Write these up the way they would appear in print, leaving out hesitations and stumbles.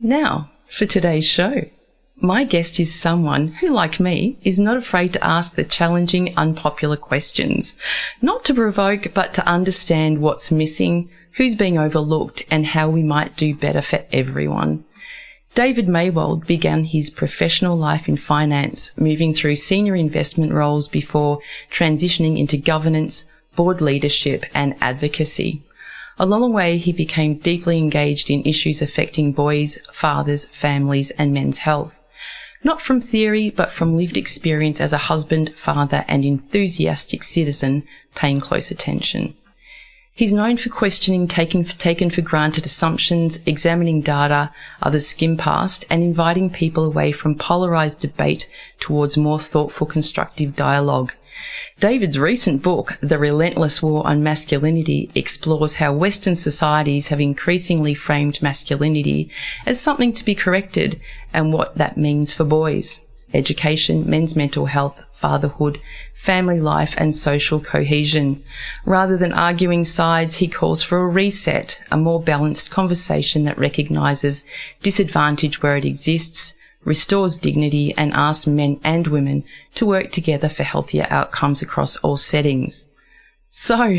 Now, for today's show. My guest is someone who, like me, is not afraid to ask the challenging, unpopular questions. Not to provoke, but to understand what's missing, who's being overlooked, and how we might do better for everyone. David Maywald began his professional life in finance, moving through senior investment roles before transitioning into governance, board leadership, and advocacy. Along the way, he became deeply engaged in issues affecting boys, fathers, families, and men's health. Not from theory, but from lived experience as a husband, father, and enthusiastic citizen paying close attention. He's known for questioning taken for granted assumptions, examining data others skim past, and inviting people away from polarised debate towards more thoughtful, constructive dialogue. David's recent book, The Relentless War on Masculinity, explores how Western societies have increasingly framed masculinity as something to be corrected and what that means for boys, education, men's mental health, fatherhood, family life, and social cohesion. Rather than arguing sides, he calls for a reset, a more balanced conversation that recognises disadvantage where it exists, restores dignity, and asks men and women to work together for healthier outcomes across all settings. So,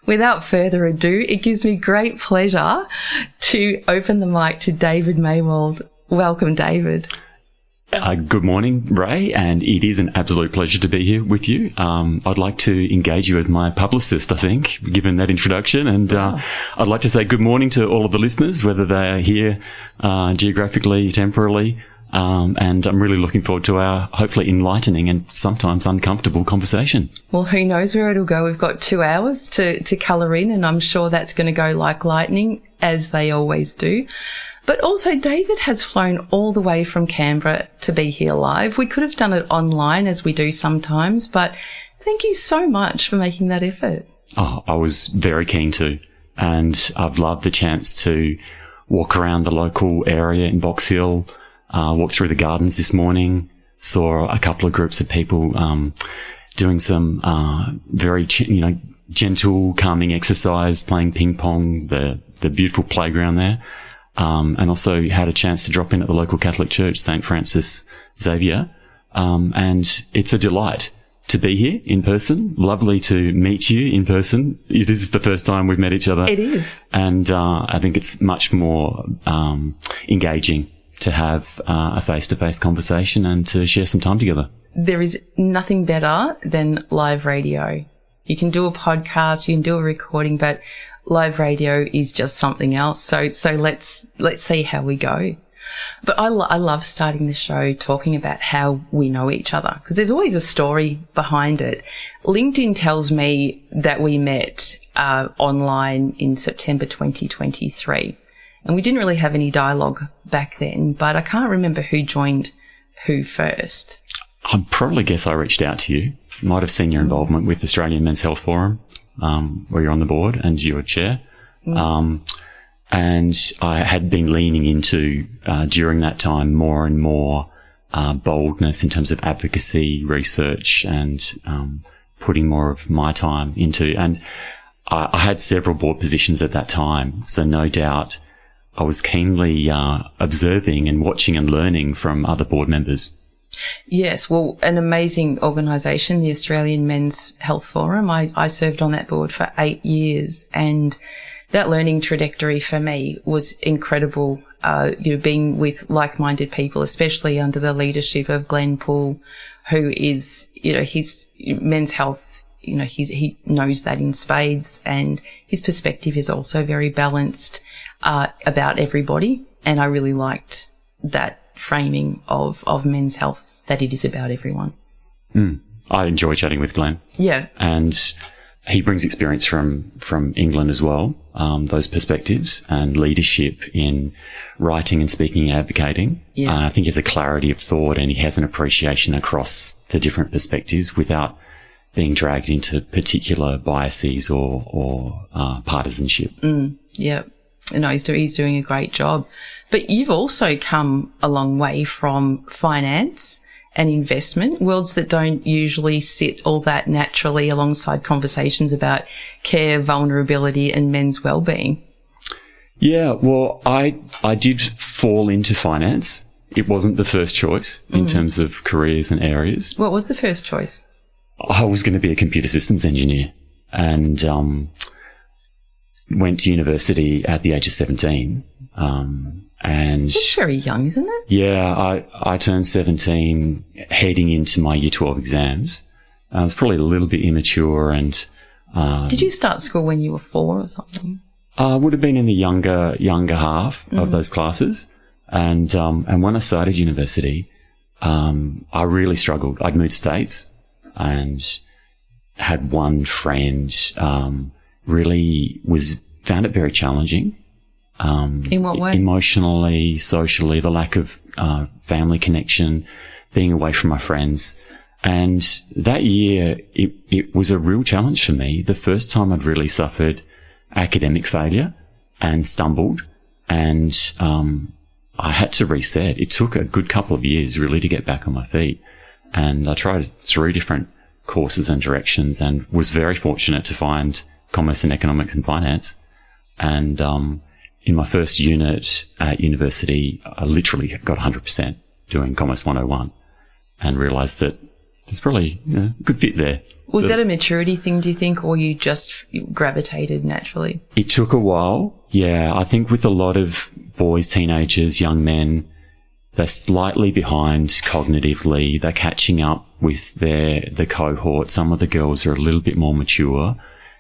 without further ado, it gives me great pleasure to open the mic to David Maywald. Welcome, David. Good morning, Rae, and it is an absolute pleasure to be here with you. I'd like to engage you as my publicist, I think, given that introduction. And I'd like to say good morning to all of the listeners, whether they are here geographically, temporally. And I'm really looking forward to our hopefully enlightening and sometimes uncomfortable conversation. Well, who knows where it'll go. We've got 2 hours to colour in, and I'm sure that's going to go like lightning, as they always do. But also, David has flown all the way from Canberra to be here live. We could have done it online, as we do sometimes, but thank you so much for making that effort. Oh, I was very keen to, and I've loved the chance to walk around the local area in Box Hill, walk through the gardens this morning, saw a couple of groups of people doing some very gentle, calming exercise, playing ping pong, the beautiful playground there. And also had a chance to drop in at the local Catholic Church, St. Francis Xavier. And it's a delight to be here in person. Lovely to meet you in person. This is the first time we've met each other. It is. And I think it's much more engaging to have a face-to-face conversation and to share some time together. There is nothing better than live radio. You can do a podcast, you can do a recording, but live radio is just something else. So let's see how we go. But I love starting the show talking about how we know each other, because there's always a story behind it. LinkedIn tells me that we met online in September 2023, and we didn't really have any dialogue back then, but I can't remember who joined who first. I'd probably guess I reached out to you. Might have seen your involvement with the Australian Men's Health Forum, where you're on the board and you're chair. And I had been leaning into, during that time, more and more boldness in terms of advocacy, research, and putting more of my time into. And I had several board positions at that time, so no doubt I was keenly observing and watching and learning from other board members. Yes, well, an amazing organisation, the Australian Men's Health Forum. I served on that board for 8 years, and that learning trajectory for me was incredible. Being with like-minded people, especially under the leadership of Glenn Poole, who is, his men's health, he knows that in spades, and his perspective is also very balanced about everybody. And I really liked that framing of men's health, that it is about everyone. I enjoy chatting with Glenn. Yeah. And he brings experience from England as well, those perspectives and leadership in writing and speaking and advocating. I think he has a clarity of thought, and he has an appreciation across the different perspectives without being dragged into particular biases or partisanship. Yeah. No, he's doing a great job. But you've also come a long way from finance and investment, worlds that don't usually sit all that naturally alongside conversations about care, vulnerability, and men's well-being. Yeah, well, I did fall into finance. It wasn't the first choice in terms of careers and areas. What was the first choice? I was going to be a computer systems engineer, and went to university at the age of 17. And That's very young, isn't it? yeah, I turned 17 heading into my year 12 exams. I was probably a little bit immature, and Did you start school when you were 4 or something? I would have been in the younger half of those classes. And when I started university, I really struggled. I'd moved states and had one friend, really found it very challenging. In what way? Emotionally, socially, the lack of family connection, being away from my friends. And that year, it was a real challenge for me. The first time I'd really suffered academic failure and stumbled, and I had to reset. It took a good couple of years really to get back on my feet. And I tried 3 different courses and directions, and was very fortunate to find commerce and economics and finance. And in my first unit at university, I literally got 100% doing Commerce 101, and realised that there's probably a good fit there. Was that a maturity thing, do you think, or you just gravitated naturally? It took a while, yeah. I think with a lot of boys, teenagers, young men, they're slightly behind cognitively. They're catching up with the cohort. Some of the girls are a little bit more mature,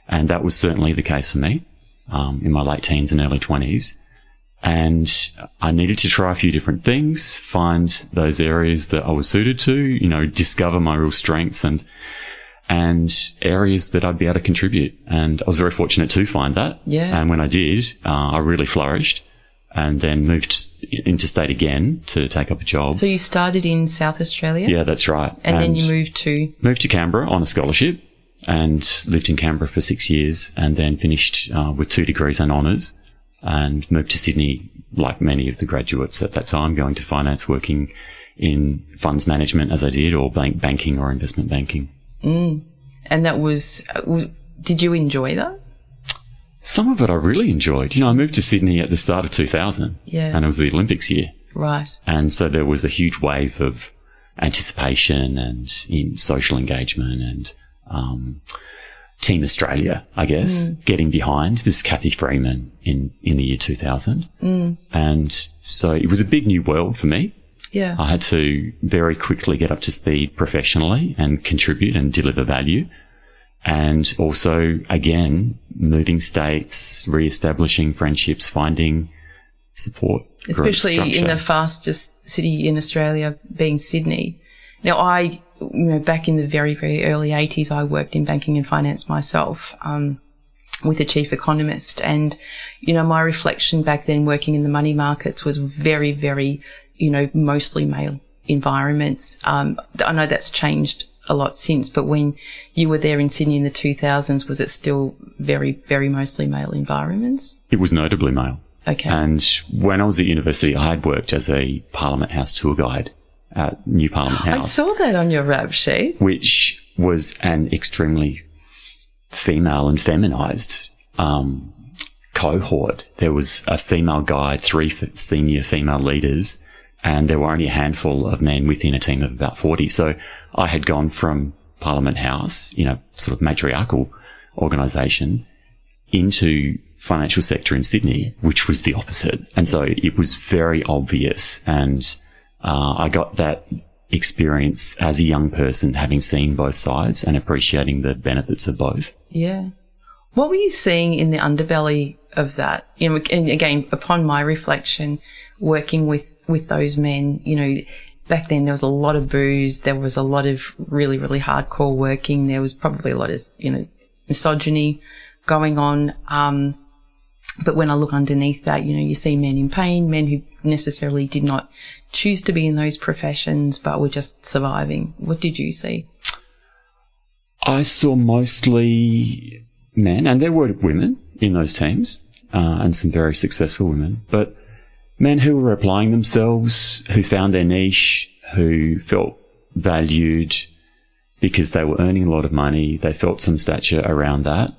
and that was certainly the case for me in my late teens and early 20s. And I needed to try a few different things, find those areas that I was suited to, discover my real strengths and areas that I'd be able to contribute. And I was very fortunate to find that. Yeah. And when I did, I really flourished, and then moved interstate again to take up a job. So you started in South Australia? Yeah, that's right. And then you moved to Canberra on a scholarship, and lived in Canberra for 6 years, and then finished with 2 degrees and honours, and moved to Sydney, like many of the graduates at that time, going to finance, working in funds management as I did, or banking or investment banking. And that was, did you enjoy that? Some of it I really enjoyed. I moved to Sydney at the start of 2000. Yeah. And it was the Olympics year. Right. And so there was a huge wave of anticipation and in social engagement, and Team Australia, I guess, getting behind this Cathy Freeman in the year 2000. And so it was a big new world for me. Yeah. I had to very quickly get up to speed professionally and contribute and deliver value. And also, again, moving states, re-establishing friendships, finding support. Especially in the fastest city in Australia, being Sydney. Now, back in the very, very early 80s, I worked in banking and finance myself with a chief economist. And, my reflection back then working in the money markets was very, very, mostly male environments. I know that's changed a lot since, but when you were there in Sydney in the 2000s, was it still very, very mostly male environments? It was notably male. Okay. And when I was at university, I had worked as a Parliament House tour guide at New Parliament House. I saw that on your rap sheet. Which was an extremely female and feminised cohort. There was a female guide, 3 senior female leaders, and there were only a handful of men within a team of about 40. So I had gone from Parliament House, sort of matriarchal organisation, into financial sector in Sydney, which was the opposite. And so it was very obvious, and I got that experience as a young person, having seen both sides and appreciating the benefits of both. Yeah. What were you seeing in the underbelly of that? And again, upon my reflection, working with those men, back then there was a lot of booze, there was a lot of really, really hardcore working, there was probably a lot of, misogyny going on. But when I look underneath that, you see men in pain, men who necessarily did not choose to be in those professions but were just surviving. What did you see? I saw mostly men, and there were women in those teams, and some very successful women, but men who were applying themselves, who found their niche, who felt valued because they were earning a lot of money. They felt some stature around that.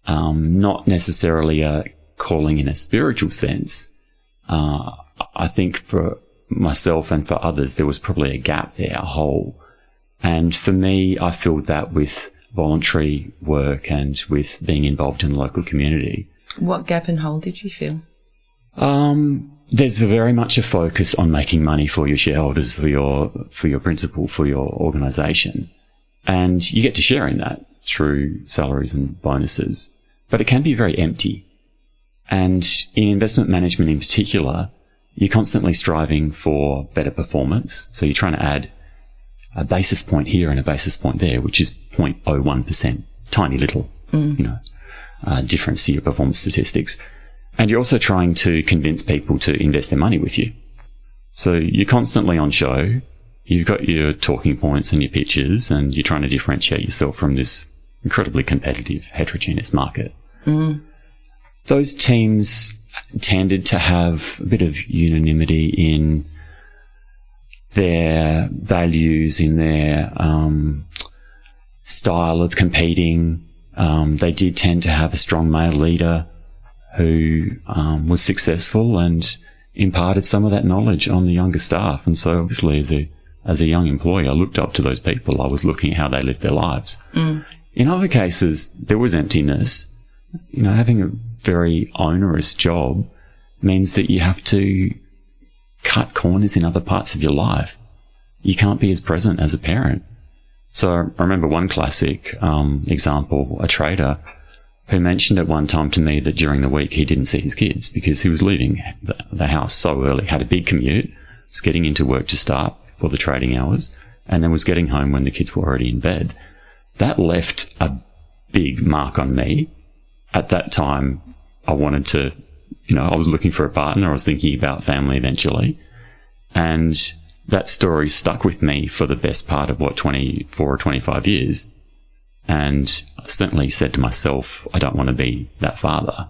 Not necessarily a calling in a spiritual sense. I think for myself and for others, there was probably a gap there, a hole. And for me, I filled that with voluntary work and with being involved in the local community. What gap and hole did you feel? There's very much a focus on making money for your shareholders, for your principal, for your organisation. And you get to share in that through salaries and bonuses. But it can be very empty. And in investment management in particular, you're constantly striving for better performance. So you're trying to add a basis point here and a basis point there, which is 0.01%, tiny little, difference to your performance statistics. And you're also trying to convince people to invest their money with you. So you're constantly on show. You've got your talking points and your pitches, and you're trying to differentiate yourself from this incredibly competitive, heterogeneous market. Mm. Those teams tended to have a bit of unanimity in their values, in their style of competing. They did tend to have a strong male leader who was successful and imparted some of that knowledge on the younger staff. And so obviously as a young employee, I looked up to those people. I was looking at how they lived their lives. Mm. In other cases, there was emptiness. Having a very onerous job means that you have to cut corners in other parts of your life. You can't be as present as a parent. So I remember one classic example, a trader who mentioned at one time to me that during the week he didn't see his kids because he was leaving the house so early, had a big commute, was getting into work to start for the trading hours, and then was getting home when the kids were already in bed. That left a big mark on me. At that time, I wanted to, I was looking for a partner. I was thinking about family eventually. And that story stuck with me for the best part of, 24 or 25 years. And I certainly said to myself, I don't want to be that father.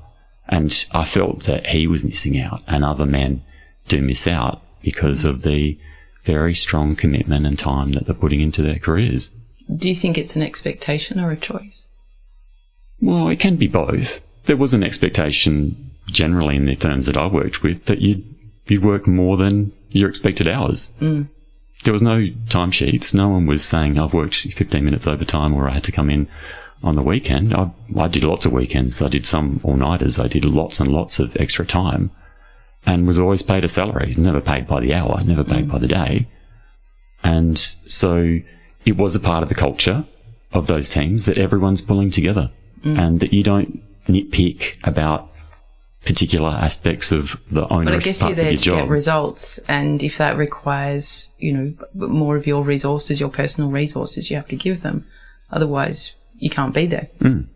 And I felt that he was missing out, and other men do miss out because of the very strong commitment and time that they're putting into their careers. Do you think it's an expectation or a choice? Well, it can be both. There was an expectation generally in the firms that I worked with that you work more than your expected hours. Mm. There was no timesheets. No one was saying, I've worked 15 minutes overtime or I had to come in on the weekend. I did lots of weekends. I did some all-nighters. I did lots and lots of extra time and was always paid a salary, never paid by the hour, never paid by the day. And so it was a part of the culture of those teams that everyone's pulling together and that you don't nitpick about particular aspects of the onerous parts of your job. But I guess you're there to get results, and if that requires, more of your resources, your personal resources, you have to give them. Otherwise, you can't be there. Mm.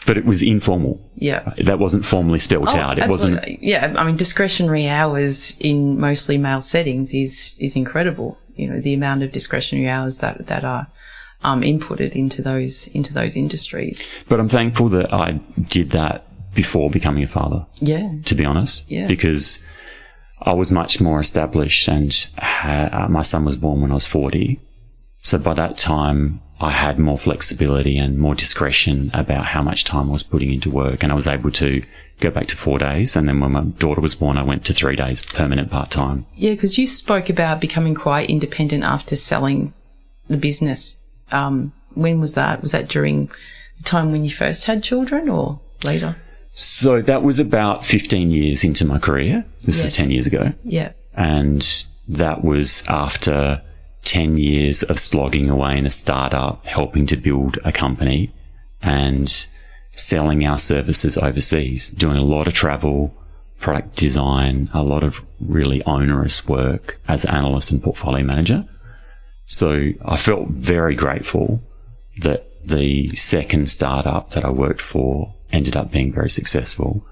But it was informal. Yeah. That wasn't formally spelled out. It absolutely. wasn't. Yeah, I mean, discretionary hours in mostly male settings is incredible. The amount of discretionary hours that are inputted into those industries. But I'm thankful that I did that before becoming a father. Yeah. To be honest. Yeah. Because I was much more established, and my son was born when I was 40. So by that time, I had more flexibility and more discretion about how much time I was putting into work, and I was able to go back to 4 days. And then when my daughter was born, I went to 3 days permanent part-time. Yeah, because you spoke about becoming quite independent after selling the business. When was that? Was that during the time when you first had children or later? So that was about 15 years into my career. This was 10 years ago. Yeah. And that was after 10 years of slogging away in a startup, helping to build a company and selling our services overseas, doing a lot of travel, product design, a lot of really onerous work as an analyst and portfolio manager. So I felt very grateful that the second startup that I worked for ended up being very successful,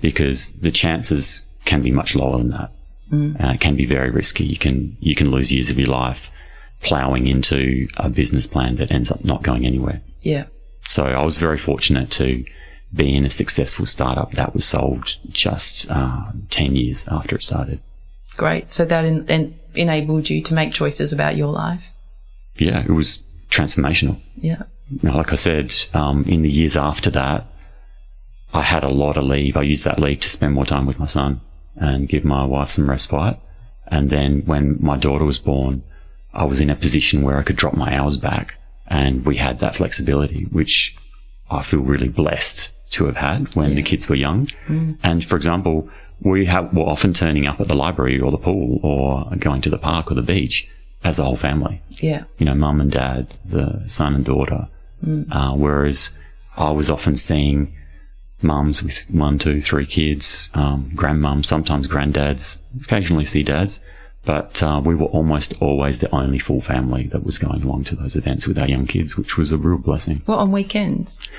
because the chances can be much lower than that. It can be very risky. You can lose years of your life ploughing into a business plan that ends up not going anywhere. Yeah. So I was very fortunate to be in a successful startup that was sold just 10 years after it started. Great. So that enabled you to make choices about your life? Yeah, it was transformational. Yeah. Like I said, in the years after that, I had a lot of leave. I used that leave to spend more time with my son and give my wife some respite. And then when my daughter was born, I was in a position where I could drop my hours back, and we had that flexibility, which I feel really blessed to have had when the kids were young. And for example, were often turning up at the library or the pool or going to the park or the beach as a whole family. Yeah. You know, mum and dad, the son and daughter. Whereas I was often seeing mums with 1, 2, 3 kids, grandmums, sometimes granddads, occasionally see dads. But we were almost always the only full family that was going along to those events with our young kids, which was a real blessing. Well, on weekends?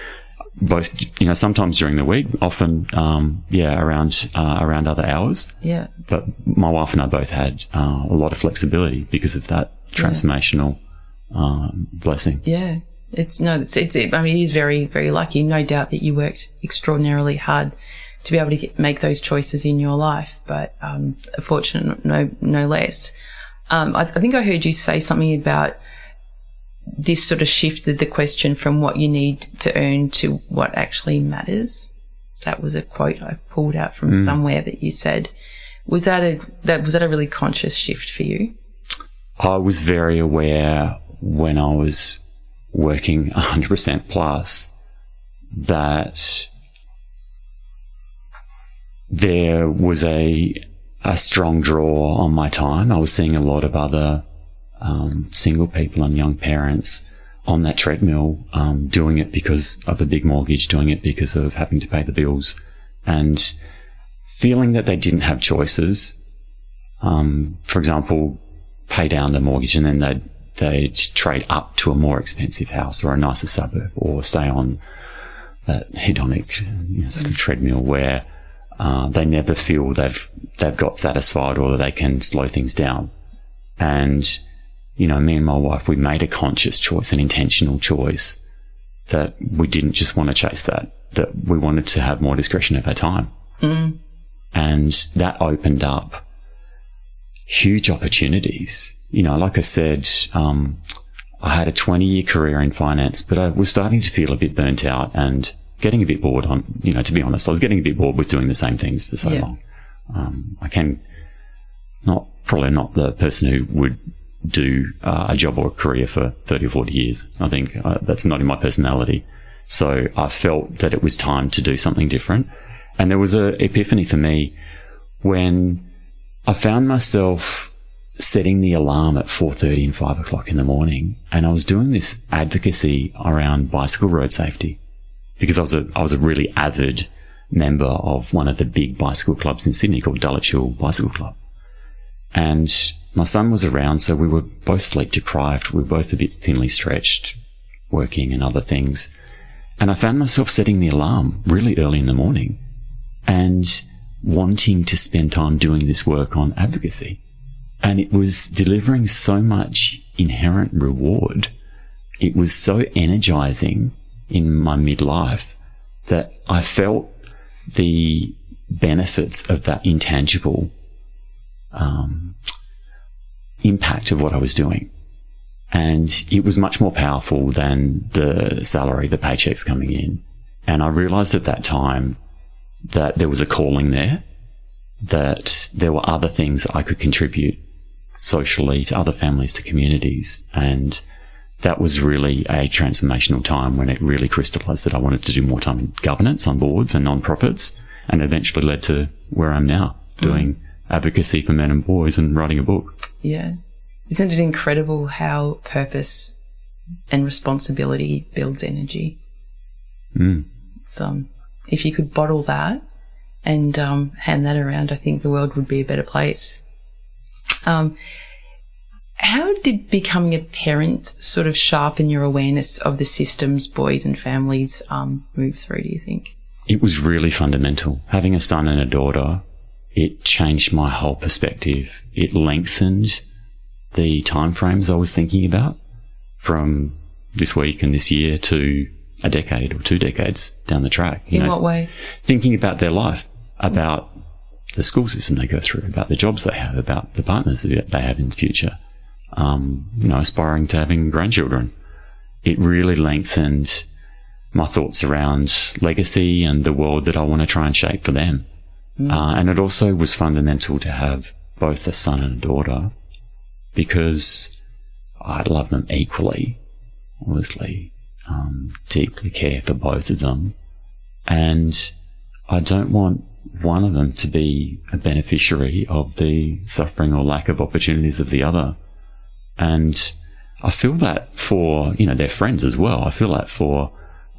Both, you know, sometimes during the week, often, around other hours. Yeah. But my wife and I both had a lot of flexibility because of that transformational blessing. Yeah. I mean, it is very, very lucky. No doubt that you worked extraordinarily hard to be able to make those choices in your life, but fortunate no less. I think I heard you say something about this sort of shifted the question from what you need to earn to what actually matters. That was a quote I pulled out from somewhere that you said. Was that a really conscious shift for you? I was very aware when I was working 100% plus that there was a strong draw on my time. I was seeing a lot of other single people and young parents on that treadmill, doing it because of a big mortgage, doing it because of having to pay the bills, and feeling that they didn't have choices. For example, pay down the mortgage and then they'd trade up to a more expensive house or a nicer suburb, or stay on that hedonic sort of treadmill where they never feel they've got satisfied or they can slow things down. And, you know, me and my wife, we made a conscious choice, an intentional choice, that we didn't just want to chase that we wanted to have more discretion of our time. And that opened up huge opportunities. You know, like I said, I had a 20-year career in finance, but I was starting to feel a bit burnt out and getting a bit bored to be honest, I was getting a bit bored with doing the same things for so long. Probably not the person who would do a job or a career for 30 or 40 years. I think that's not in my personality. So I felt that it was time to do something different. And there was an epiphany for me when I found myself setting the alarm at 4:30 and 5 o'clock in the morning. And I was doing this advocacy around bicycle road safety because I was a really avid member of one of the big bicycle clubs in Sydney called Dulwich Hill Bicycle Club. And my son was around, so we were both sleep deprived. We were both a bit thinly stretched, working and other things. And I found myself setting the alarm really early in the morning and wanting to spend time doing this work on advocacy. And it was delivering so much inherent reward. It was so energizing in my midlife that I felt the benefits of that intangible impact of what I was doing. And it was much more powerful than the salary, the paychecks coming in. And I realized at that time that there was a calling there, that there were other things I could contribute socially to other families, to communities. And that was really a transformational time when it really crystallized that I wanted to do more time in governance on boards and non-profits, and eventually led to where I'm now, doing advocacy for men and boys and writing a book. Yeah. Isn't it incredible how purpose and responsibility builds energy? It's, if you could bottle that and hand that around, I think the world would be a better place. How did becoming a parent sort of sharpen your awareness of the systems boys and families move through, do you think? It was really fundamental. Having a son and a daughter, it changed my whole perspective. It lengthened the timeframes I was thinking about from this week and this year to a decade or 2 decades down the track. In what way? Thinking about their life, about the school system they go through, about the jobs they have, about the partners that they have in the future, aspiring to having grandchildren. It really lengthened my thoughts around legacy and the world that I want to try and shape for them. And it also was fundamental to have both a son and a daughter because I love them equally, obviously, deeply care for both of them, and I don't want one of them to be a beneficiary of the suffering or lack of opportunities of the other. And I feel that for, their friends as well. I feel that for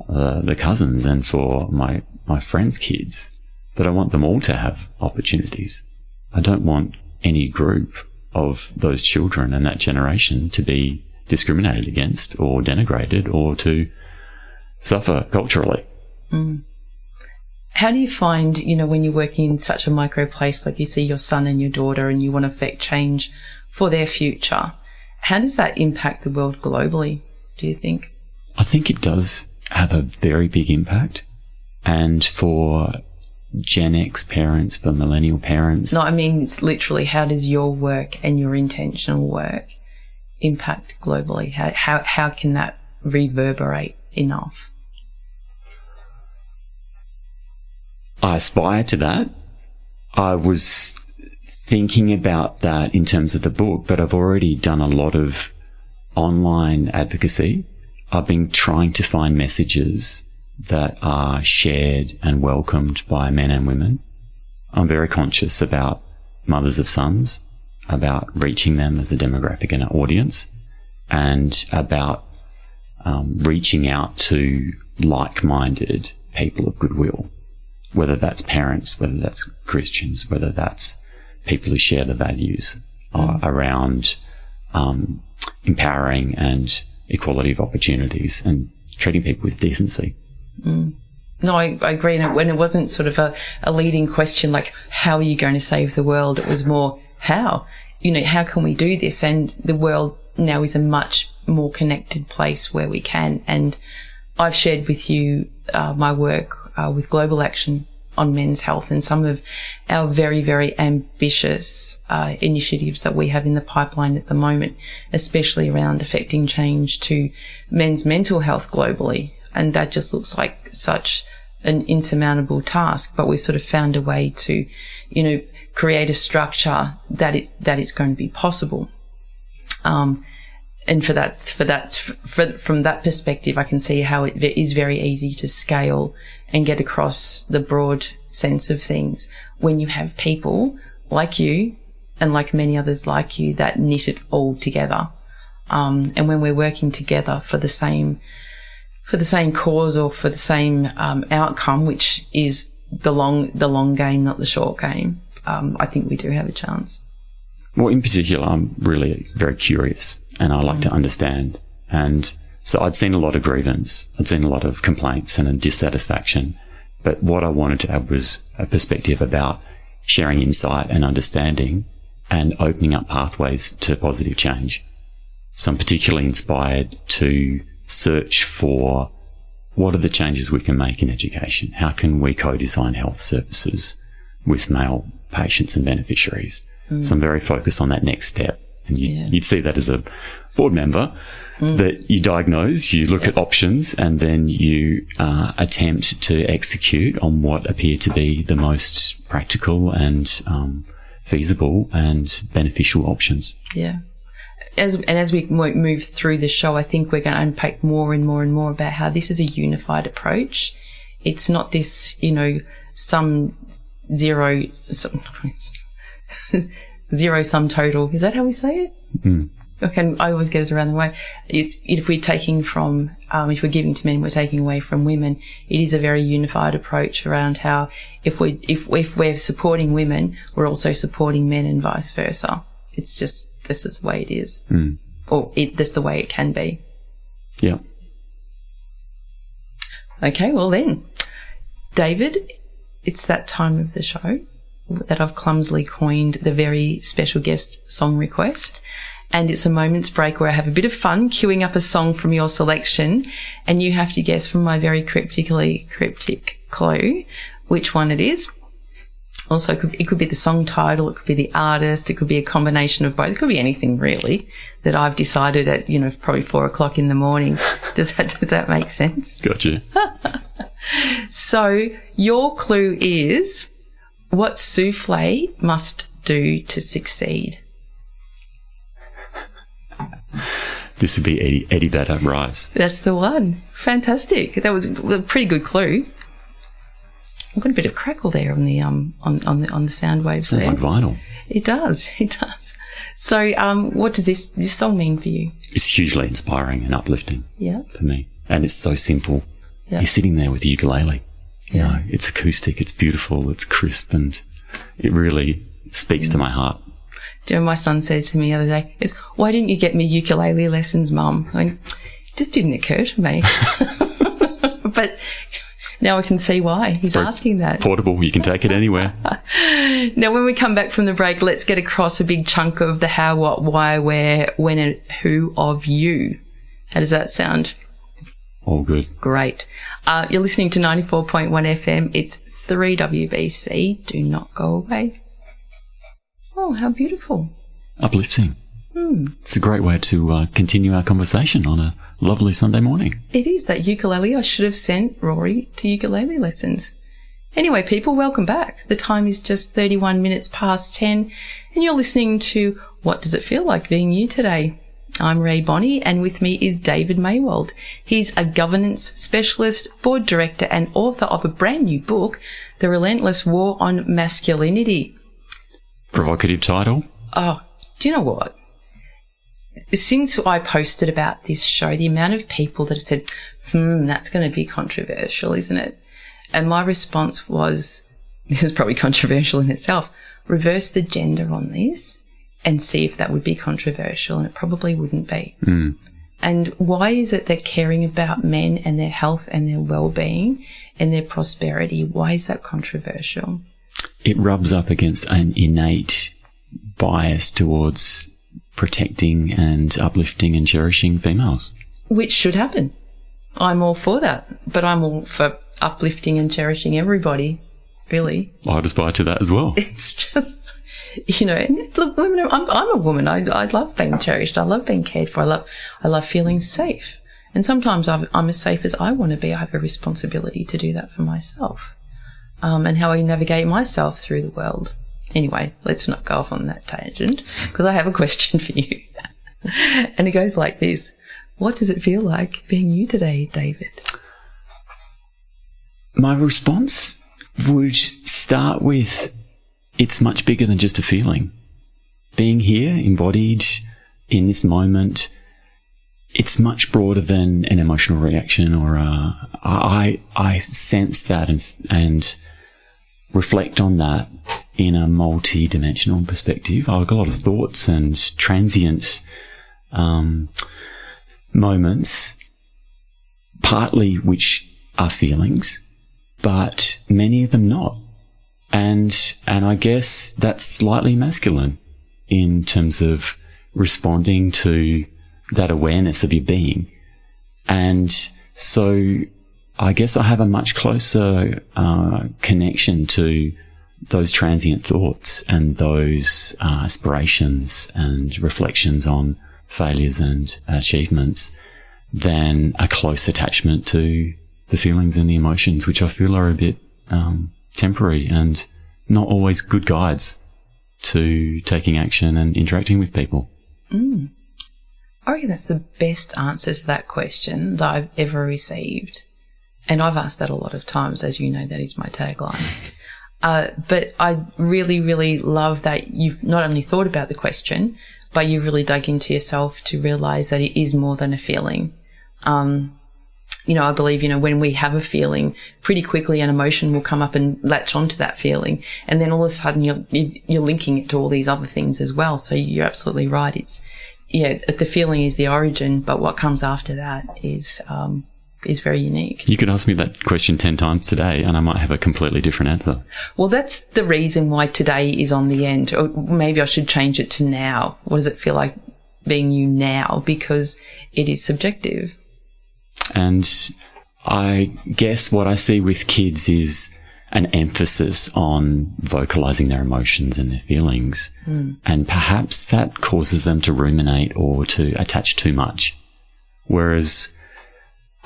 the cousins and for my friends' kids, that I want them all to have opportunities. I don't want any group of those children and that generation to be discriminated against or denigrated or to suffer culturally. Mm. How do you find, when you're working in such a micro place, like you see your son and your daughter and you want to affect change for their future, how does that impact the world globally, do you think? I think it does have a very big impact. And for Gen X parents, for millennial parents... No, I mean, it's literally, how does your work and your intentional work impact globally? How can that reverberate enough? I aspire to that. I was thinking about that in terms of the book, but I've already done a lot of online advocacy. I've been trying to find messages that are shared and welcomed by men and women. I'm very conscious about mothers of sons, about reaching them as a demographic and an audience, and about reaching out to like-minded people of goodwill, whether that's parents, whether that's Christians, whether that's people who share the values around empowering and equality of opportunities and treating people with decency. Mm. No, I agree. And when it wasn't sort of a leading question like, how are you going to save the world? It was more, how? How can we do this? And the world now is a much more connected place where we can. And I've shared with you my work with Global Action on men's health and some of our very, very ambitious initiatives that we have in the pipeline at the moment, especially around affecting change to men's mental health globally. And that just looks like such an insurmountable task, but we sort of found a way to, create a structure that is going to be possible. And from that perspective, I can see how it is very easy to scale and get across the broad sense of things when you have people like you and like many others like you that knit it all together. And when we're working together for the same cause or for the same outcome, which is the long game, not the short game, I think we do have a chance. Well, in particular, I'm really very curious and I like to understand. And so I'd seen a lot of grievance, I'd seen a lot of complaints and a dissatisfaction. But what I wanted to add was a perspective about sharing insight and understanding and opening up pathways to positive change. So I'm particularly inspired to search for what are the changes we can make in education? How can we co-design health services with male patients and beneficiaries? So I'm very focused on that next step. And you'd see that as a board member, that you diagnose, you look at options, and then you attempt to execute on what appear to be the most practical and feasible and beneficial options. Yeah. As we move through the show, I think we're going to unpack more and more and more about how this is a unified approach. It's not this, some zero sum total. Is that how we say it? Mm. Okay, I always get it around the way. If we're taking from, if we're giving to men, we're taking away from women. It is a very unified approach around how if we're supporting women, we're also supporting men and vice versa. It's just, this is the way it is. Or this is the way it can be. Yeah. Okay, well then, David, it's that time of the show that I've clumsily coined the very special guest song request. And it's a moment's break where I have a bit of fun queuing up a song from your selection, and you have to guess from my very cryptic clue which one it is. Also, it could be the song title, it could be the artist, it could be a combination of both. It could be anything really that I've decided at, probably 4:00 in the morning. Does that make sense? Gotcha. So your clue is, what souffle must do to succeed? This would be Eddie Vedder, Rise. That's the one. Fantastic. That was a pretty good clue. I've got a bit of crackle there on the sound waves. Sounds there. like vinyl. It does. It does. So, what does this song mean for you? It's hugely inspiring and uplifting. Yeah. For me, and it's so simple. Yeah. You're sitting there with the ukulele. You Yeah. know, it's acoustic, it's beautiful, it's crisp, and it really speaks to my heart. Do you know, my son said to me the other day, "Why didn't you get me ukulele lessons, Mum?" I went, "It just didn't occur to me." But now I can see why he's asking that. Portable, you can take it anywhere. Now, when we come back from the break, let's get across a big chunk of the how, what, why, where, when, and who of you. How does that sound? All good. Great. You're listening to 94.1 FM. It's 3WBC. Do not go away. Oh, how beautiful. Uplifting. It's a great way to continue our conversation on a lovely Sunday morning. It is that ukulele. I should have sent Rory to ukulele lessons. Anyway, people, welcome back. The time is just 31 minutes past 10, and you're listening to What Does It Feel Like Being You Today? I'm Rae Bonney, and with me is David Maywald. He's a governance specialist, board director, and author of a brand new book, The Relentless War on Masculinity. Provocative title. Oh, do you know what? Since I posted about this show, the amount of people that have said, that's going to be controversial, isn't it? And my response was, this is probably controversial in itself, reverse the gender on this and see if that would be controversial, and it probably wouldn't be. And why is it that caring about men and their health and their well-being and their prosperity, why is that controversial? It rubs up against an innate bias towards protecting and uplifting and cherishing females. Which should happen. I'm all for that, but I'm all for uplifting and cherishing everybody, really. I'd aspire to that as well. It's just, you know, look, women, I'm a woman. I love being cherished. I love being cared for. I love feeling safe. And sometimes I'm as safe as I want to be. I have a responsibility to do that for myself, and how I navigate myself through the world. Anyway, let's not go off on that tangent, because I have a question for you. And it goes like this. What does it feel like being you today, David? My response would start with, it's much bigger than just a feeling. Being here, embodied in this moment, it's much broader than an emotional reaction, or I sense that and reflect on that in a multi-dimensional perspective. I've got a lot of thoughts and transient moments, partly which are feelings, but many of them not. And I guess that's slightly masculine in terms of responding to that awareness of your being. And so I guess I have a much closer connection to those transient thoughts and those aspirations and reflections on failures and achievements than a close attachment to the feelings and the emotions, which I feel are a bit temporary and not always good guides to taking action and interacting with people. I reckon that's the best answer to that question that I've ever received. And I've asked that a lot of times, as you know, that is my tagline. But I really, really love that you've not only thought about the question, but you really dug into yourself to realise that it is more than a feeling. You know, I believe, you know, when we have a feeling, pretty quickly an emotion will come up and latch onto that feeling. And then all of a sudden you're linking it to all these other things as well. So you're absolutely right. It's, yeah, the feeling is the origin, but what comes after that is very unique. You could ask me that question 10 times today and I might have a completely different answer. Well, that's the reason why today is on the end. Or maybe I should change it to now. What does it feel like being you now? Because it is subjective. And I guess what I see with kids is an emphasis on vocalizing their emotions and their feelings. And perhaps that causes them to ruminate or to attach too much. Whereas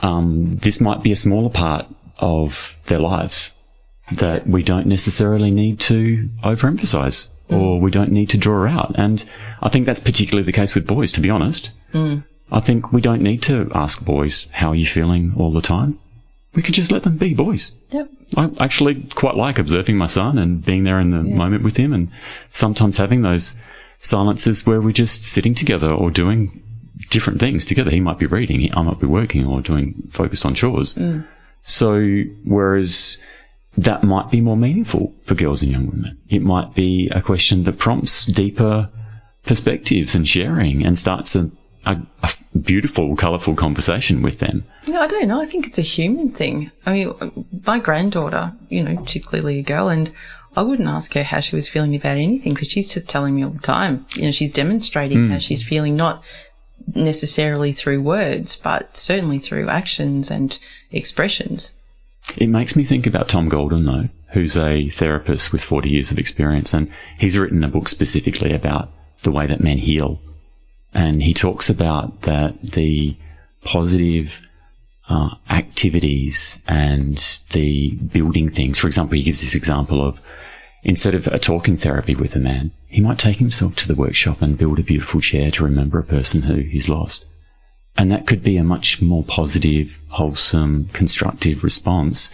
this might be a smaller part of their lives that we don't necessarily need to overemphasize. or we don't need to draw out. And I think that's particularly the case with boys, to be honest. I think we don't need to ask boys, how are you feeling all the time? We can just let them be boys. Yep. I actually quite like observing my son and being there in the moment with him, and sometimes having those silences where we're just sitting together or doing different things together. He might be reading, I might be working or focused on chores. So whereas that might be more meaningful for girls and young women, it might be a question that prompts deeper perspectives and sharing and starts a beautiful, colourful conversation with them. Yeah, I don't know. I think it's a human thing. I mean, my granddaughter, she's clearly a girl, and I wouldn't ask her how she was feeling about anything because she's just telling me all the time. She's demonstrating how she's feeling, not necessarily through words, but certainly through actions and expressions. It makes me think about Tom Golden, though, who's a therapist with 40 years of experience, and he's written a book specifically about the way that men heal. And he talks about that the positive activities and the building things. For example, he gives this example of, instead of a talking therapy with a man, he might take himself to the workshop and build a beautiful chair to remember a person who he's lost. And that could be a much more positive, wholesome, constructive response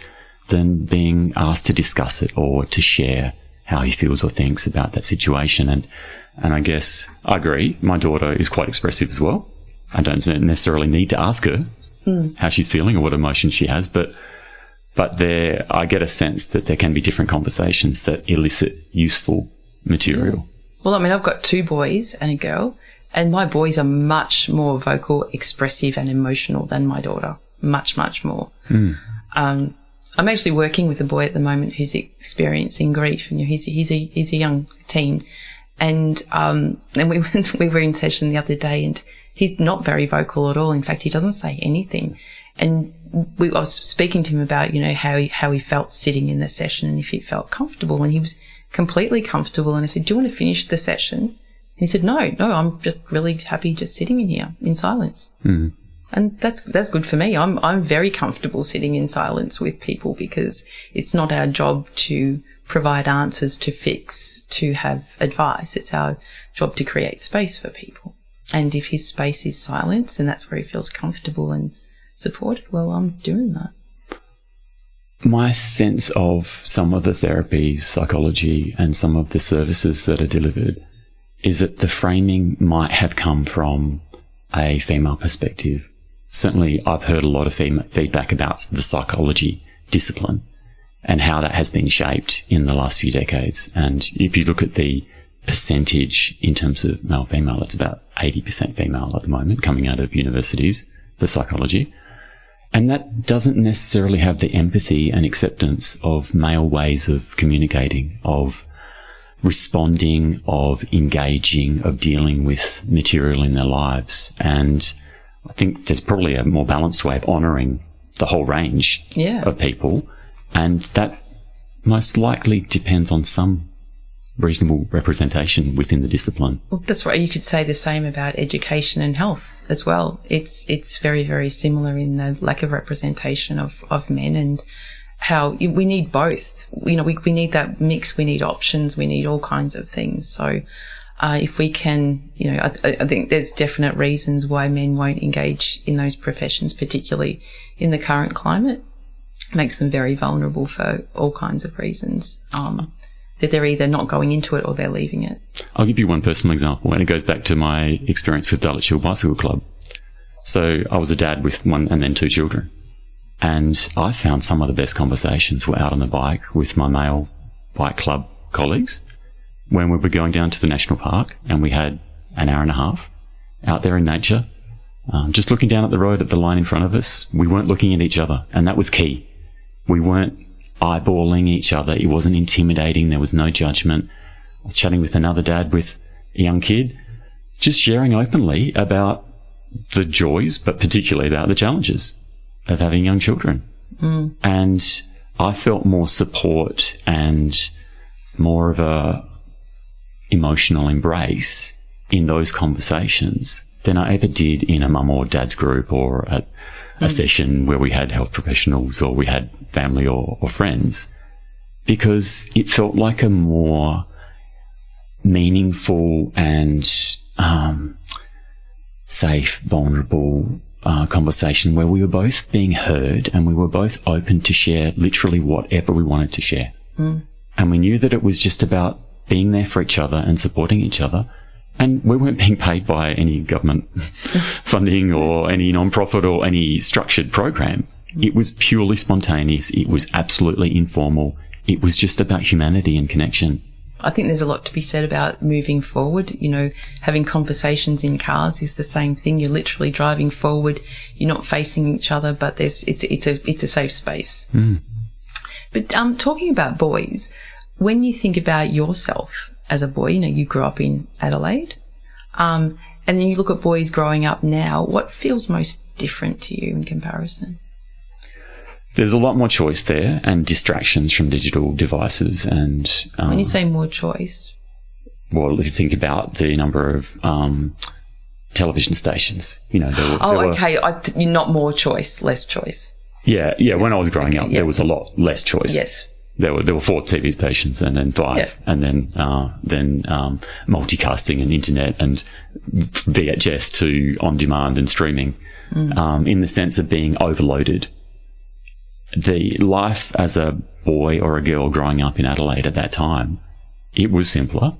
than being asked to discuss it or to share how he feels or thinks about that situation. And I guess I agree. My daughter is quite expressive as well. I don't necessarily need to ask her how she's feeling or what emotions she has, but there, I get a sense that there can be different conversations that elicit useful material. Well, I mean, I've got 2 boys and a girl, and my boys are much more vocal, expressive and emotional than my daughter. Much, much more. I'm actually working with a boy at the moment who's experiencing grief, and he's a young teen. And we were in session the other day, and he's not very vocal at all. In fact, he doesn't say anything. And I was speaking to him about, how he felt sitting in the session and if he felt comfortable. And he was completely comfortable. And I said, do you want to finish the session? And he said, no, I'm just really happy just sitting in here in silence. And that's good for me. I'm very comfortable sitting in silence with people because it's not our job to provide answers, to fix, to have advice. It's our job to create space for people. And if his space is silence and that's where he feels comfortable and supported, well, I'm doing that. My sense of some of the therapies, psychology, and some of the services that are delivered is that the framing might have come from a female perspective. Certainly, I've heard a lot of feedback about the psychology discipline and how that has been shaped in the last few decades. And if you look at the percentage in terms of male-female, it's about 80% female at the moment coming out of universities for psychology. And that doesn't necessarily have the empathy and acceptance of male ways of communicating, of responding, of engaging, of dealing with material in their lives. And I think there's probably a more balanced way of honouring the whole range of people. And that most likely depends on some reasonable representation within the discipline. Well, that's right. You could say the same about education and health as well. It's very, very similar in the lack of representation of men and how we need both. We need that mix. We need options. We need all kinds of things. So if we can, I think there's definite reasons why men won't engage in those professions, particularly in the current climate. It makes them very vulnerable for all kinds of reasons. That they're either not going into it or they're leaving it. I'll give you one personal example, and it goes back to my experience with Dulwich Hill Bicycle Club. So I was a dad with 1 and then 2 children, and I found some of the best conversations were out on the bike with my male bike club colleagues when we were going down to the national park, and we had an hour and a half out there in nature, just looking down at the road at the line in front of us. We weren't looking at each other, and that was key. We weren't eyeballing each other. It wasn't intimidating. There was no judgment. I was chatting with another dad with a young kid, just sharing openly about the joys, but particularly about the challenges of having young children. And I felt more support and more of a emotional embrace in those conversations than I ever did in a mum or dad's group or at a session where we had health professionals or we had family or friends, because it felt like a more meaningful and safe, vulnerable conversation where we were both being heard and we were both open to share literally whatever we wanted to share. And we knew that it was just about being there for each other and supporting each other. And we weren't being paid by any government funding or any non-profit or any structured program. It was purely spontaneous. It was absolutely informal. It was just about humanity and connection. I think there's a lot to be said about moving forward. You know, having conversations in cars is the same thing. You're literally driving forward. You're not facing each other, but it's a safe space. But talking about boys, when you think about yourself as a boy, you know, you grew up in Adelaide, and then you look at boys growing up now, what feels most different to you in comparison? There's a lot more choice there and distractions from digital devices. And when you say more choice? Well, if you think about the number of television stations, you know, not more choice, less choice. Yeah. When I was growing up, there was a lot less choice. Yes. There were 4 TV stations and then 5, and then multicasting and internet and VHS to on demand and streaming. In the sense of being overloaded. The life as a boy or a girl growing up in Adelaide at that time, it was simpler.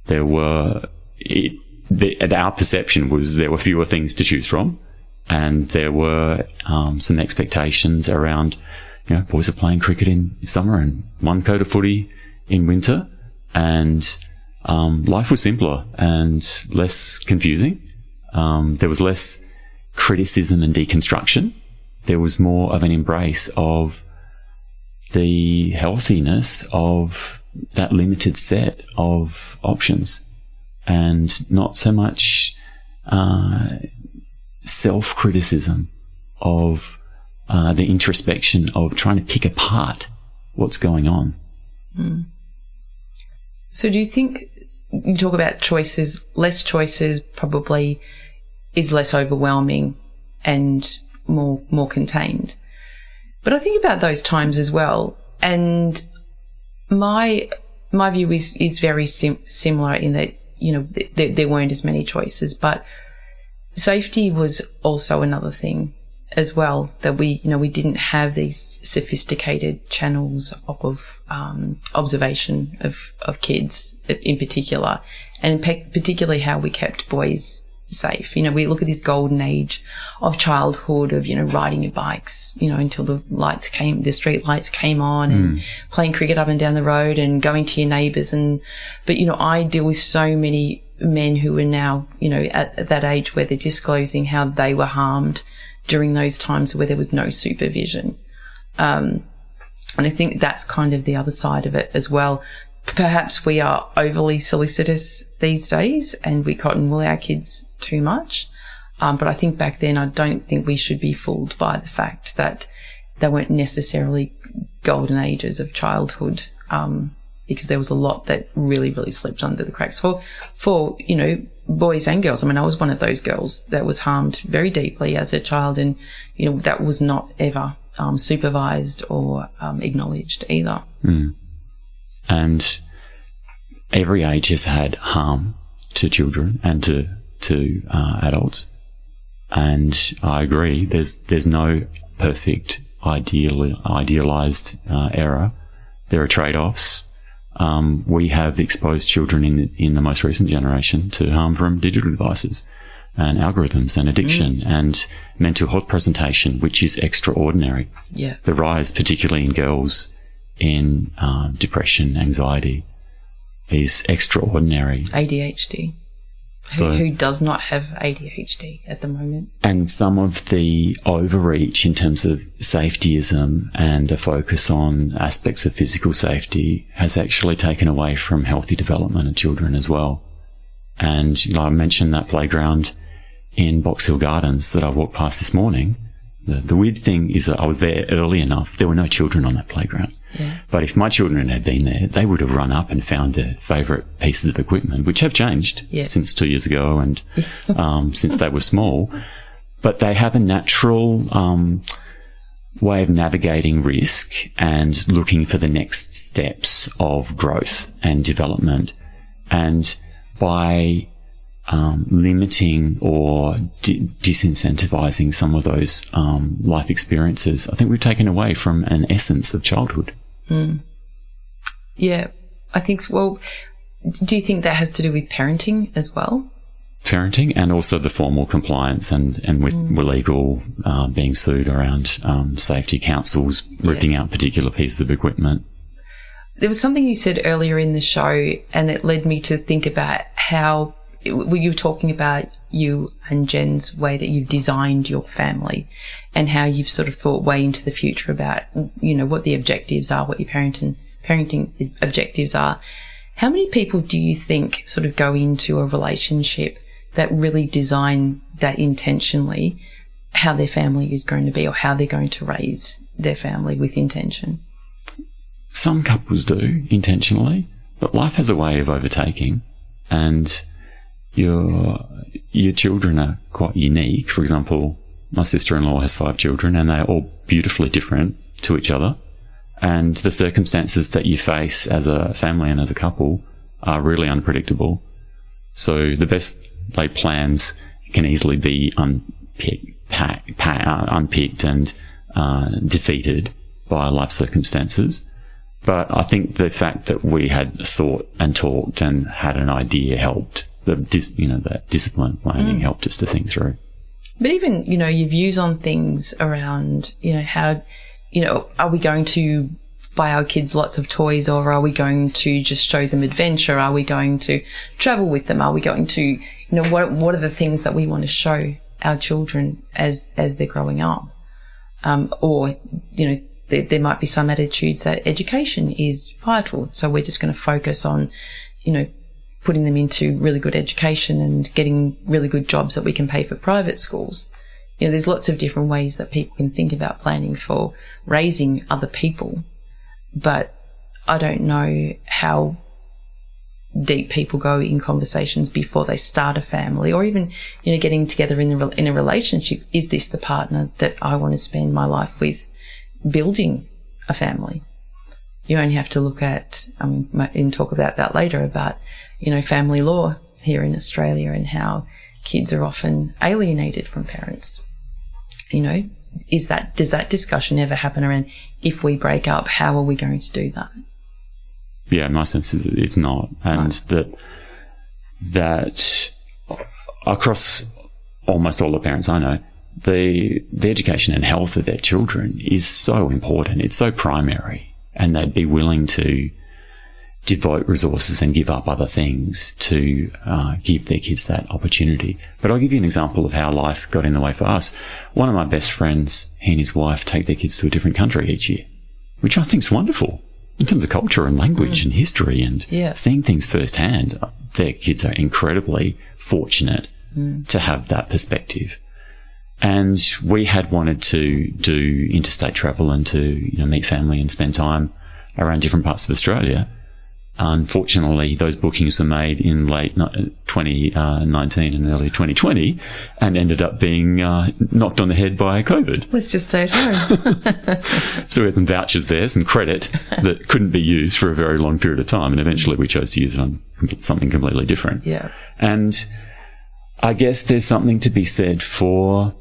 Our perception was there were fewer things to choose from, and there were some expectations around, you know, boys are playing cricket in summer and one coat of footy in winter, and life was simpler and less confusing. There was less criticism and deconstruction. There was more of an embrace of the healthiness of that limited set of options, and not so much self-criticism of the introspection of trying to pick apart what's going on. So do you think, you talk about choices, less choices probably is less overwhelming and more contained? But I think about those times as well, and my view is very similar in that, you know, there weren't as many choices, but safety was also another thing as well, that we didn't have these sophisticated channels of observation of kids in particular, and particularly how we kept boys safe. You know, we look at this golden age of childhood of, you know, riding your bikes, you know, until the street lights came on, and playing cricket up and down the road and going to your neighbours. But, you know, I deal with so many men who are now, you know, at that age where they're disclosing how they were harmed during those times where there was no supervision. And I think that's kind of the other side of it as well. Perhaps we are overly solicitous these days and we cotton wool our kids too much. But I think back then, I don't think we should be fooled by the fact that they weren't necessarily golden ages of childhood, because there was a lot that really, really slipped under the cracks for, you know, boys and girls. I mean, I was one of those girls that was harmed very deeply as a child, and, you know, that was not ever supervised or acknowledged either. And every age has had harm to children and to adults. And I agree, there's no perfect idealized era. There are trade-offs. We have exposed children in the most recent generation to harm from digital devices and algorithms and addiction and mental health presentation, which is extraordinary. Yeah. The rise, particularly in girls, in depression, anxiety, is extraordinary. ADHD. So, who does not have ADHD at the moment? And some of the overreach in terms of safetyism and a focus on aspects of physical safety has actually taken away from healthy development of children as well. And, you know, I mentioned that playground in Box Hill Gardens that I walked past this morning. The weird thing is that I was there early enough. There were no children on that playground. Yeah. But if my children had been there, they would have run up and found their favourite pieces of equipment, which have changed since 2 years ago and since they were small. But they have a natural way of navigating risk and looking for the next steps of growth and development. And by limiting or disincentivizing some of those life experiences, I think we've taken away from an essence of childhood. Yeah, I think, well, do you think that has to do with parenting as well? Parenting, and also the formal compliance and with legal being sued around safety councils ripping out particular pieces of equipment. There was something you said earlier in the show, and it led me to think about how you were talking about you and Jen's way that you've designed your family, and how you've sort of thought way into the future about, you know, what the objectives are, what your parenting objectives are. How many people do you think sort of go into a relationship that really design that intentionally, how their family is going to be or how they're going to raise their family with intention? Some couples do intentionally, but life has a way of overtaking, and your children are quite unique. For example, my sister-in-law has 5 children, and they're all beautifully different to each other. And the circumstances that you face as a family and as a couple are really unpredictable. So the best laid plans can easily be unpicked and defeated by life circumstances. But I think the fact that we had thought and talked and had an idea helped. That discipline planning helped us to think through. But even, you know, your views on things around, you know, how, you know, are we going to buy our kids lots of toys, or are we going to just show them adventure? Are we going to travel with them? Are we going to, you know, what are the things that we want to show our children as they're growing up? Or, you know, there might be some attitudes that education is vital, so we're just going to focus on, you know, putting them into really good education and getting really good jobs that we can pay for private schools. You know, there's lots of different ways that people can think about planning for raising other people, but I don't know how deep people go in conversations before they start a family, or even, you know, getting together in a relationship. Is this the partner that I want to spend my life with, building a family? You only have to look at, and talk about that later, about, you know, family law here in Australia and how kids are often alienated from parents. You know, does that discussion ever happen around, if we break up, how are we going to do that? Yeah, my sense is it's not. And that across almost all the parents I know, the education and health of their children is so important. It's so primary, and they'd be willing to devote resources and give up other things to give their kids that opportunity. But I'll give you an example of how life got in the way for us. One of my best friends, he and his wife take their kids to a different country each year, which I think is wonderful in terms of culture and language and history and seeing things firsthand. Their kids are incredibly fortunate to have that perspective. And we had wanted to do interstate travel and to, you know, meet family and spend time around different parts of Australia. Unfortunately, those bookings were made in late 2019 and early 2020 and ended up being knocked on the head by COVID. Let's just stay at home. So we had some vouchers there, some credit that couldn't be used for a very long period of time, and eventually we chose to use it on something completely different. Yeah. And I guess there's something to be said for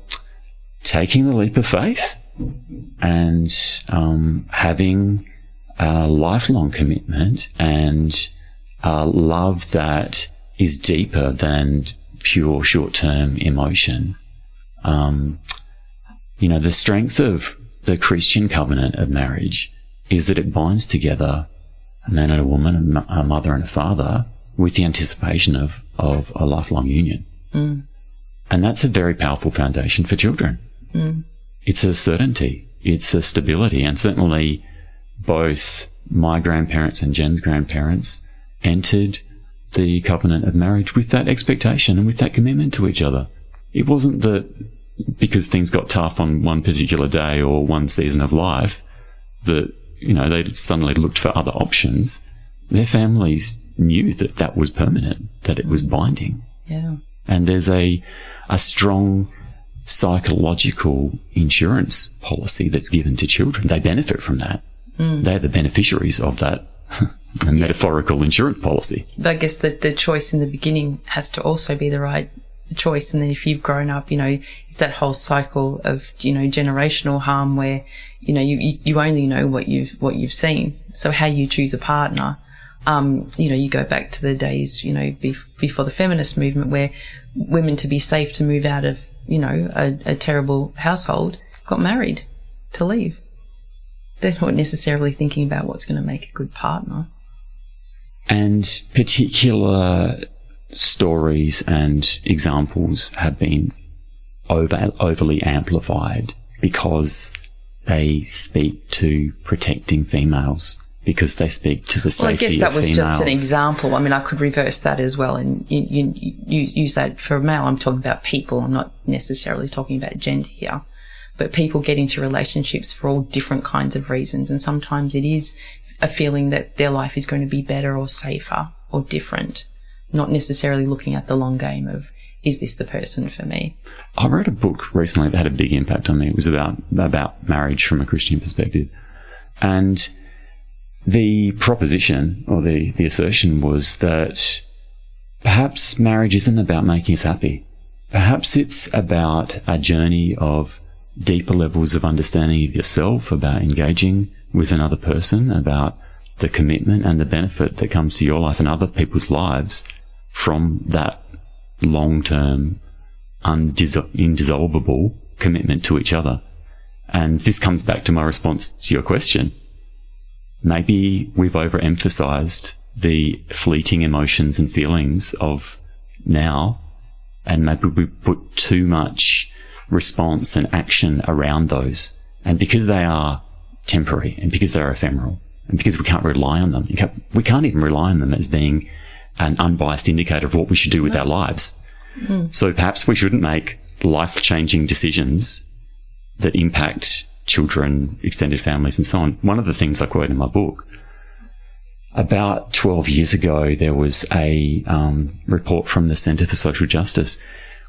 taking the leap of faith and having a lifelong commitment and love that is deeper than pure short-term emotion. You know, the strength of the Christian covenant of marriage is that it binds together a man and a woman, a mother and a father, with the anticipation of a lifelong union. And that's a very powerful foundation for children. It's a certainty, it's a stability, and certainly both my grandparents and Jen's grandparents entered the covenant of marriage with that expectation and with that commitment to each other. It wasn't that because things got tough on one particular day or one season of life that, you know, they suddenly looked for other options. Their families knew that that was permanent, that it was binding. Yeah. And there's a strong psychological insurance policy that's given to children. They benefit from that. They're the beneficiaries of that a metaphorical insurance policy. But I guess the choice in the beginning has to also be the right choice. And then if you've grown up, it's that whole cycle of, generational harm where, you only know what you've seen. So how you choose a partner, you go back to the days, before the feminist movement where women, to be safe to move out of, a terrible household, got married to leave. They're not necessarily thinking about what's going to make a good partner. And particular stories and examples have been overly amplified because they speak to protecting females, because they speak to the safety of females. Well, I guess that was just an example. I mean, I could reverse that as well and you use that for a male. I'm talking about people. I'm not necessarily talking about gender here. But people get into relationships for all different kinds of reasons. And sometimes it is a feeling that their life is going to be better or safer or different, not necessarily looking at the long game of, is this the person for me? I read a book recently that had a big impact on me. It was about marriage from a Christian perspective. And the proposition or the assertion was that perhaps marriage isn't about making us happy. Perhaps it's about a journey of deeper levels of understanding of yourself, about engaging with another person, about the commitment and the benefit that comes to your life and other people's lives from that long-term, indissoluble commitment to each other. And this comes back to my response to your question. Maybe we've overemphasized the fleeting emotions and feelings of now, and maybe we put too much response and action around those. And because they are temporary and because they're ephemeral and because we can't rely on them, we can't even rely on them as being an unbiased indicator of what we should do with our lives. So perhaps we shouldn't make life-changing decisions that impact children, extended families and so on. One of the things I quote in my book, about 12 years ago, there was a report from the Centre for Social Justice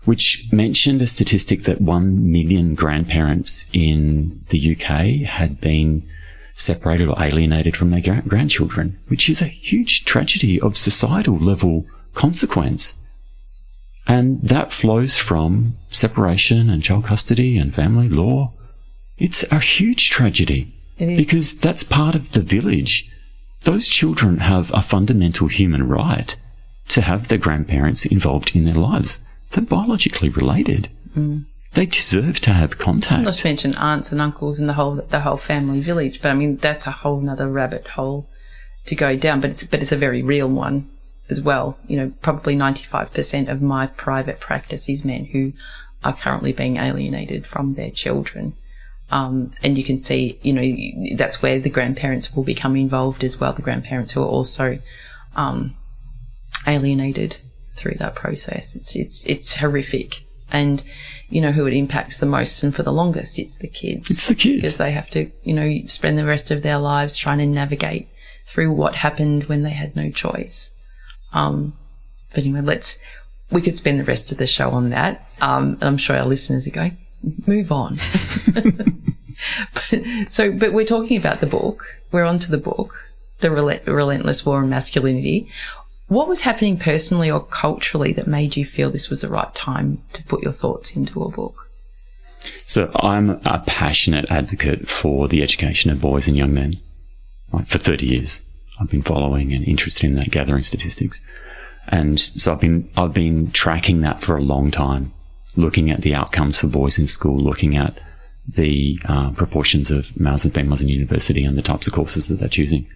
which mentioned a statistic that 1 million grandparents in the UK had been separated or alienated from their grandchildren, which is a huge tragedy of societal level consequence. And that flows from separation and child custody and family law. It's a huge tragedy because that's part of the village. Those children have a fundamental human right to have their grandparents involved in their lives. They're biologically related. They deserve to have contact. Not to mention aunts and uncles and the whole family village. But I mean, that's a whole nother rabbit hole to go down. But it's a very real one as well. Probably 95% of my private practice is men who are currently being alienated from their children. And you can see, that's where the grandparents will become involved as well. The grandparents who are also alienated through that process. It's horrific. And who it impacts the most and for the longest, it's the kids. It's the kids. Because they have to, spend the rest of their lives trying to navigate through what happened when they had no choice. But anyway, we could spend the rest of the show on that. And I'm sure our listeners are going, move on. But we're talking about the book. We're on to the book, The Relentless War on Masculinity. What was happening personally or culturally that made you feel this was the right time to put your thoughts into a book? So I'm a passionate advocate for the education of boys and young men. For 30 years, I've been following and interested in that, gathering statistics. And so I've been tracking that for a long time, looking at the outcomes for boys in school, looking at the proportions of males and females in university and the types of courses that they're choosing.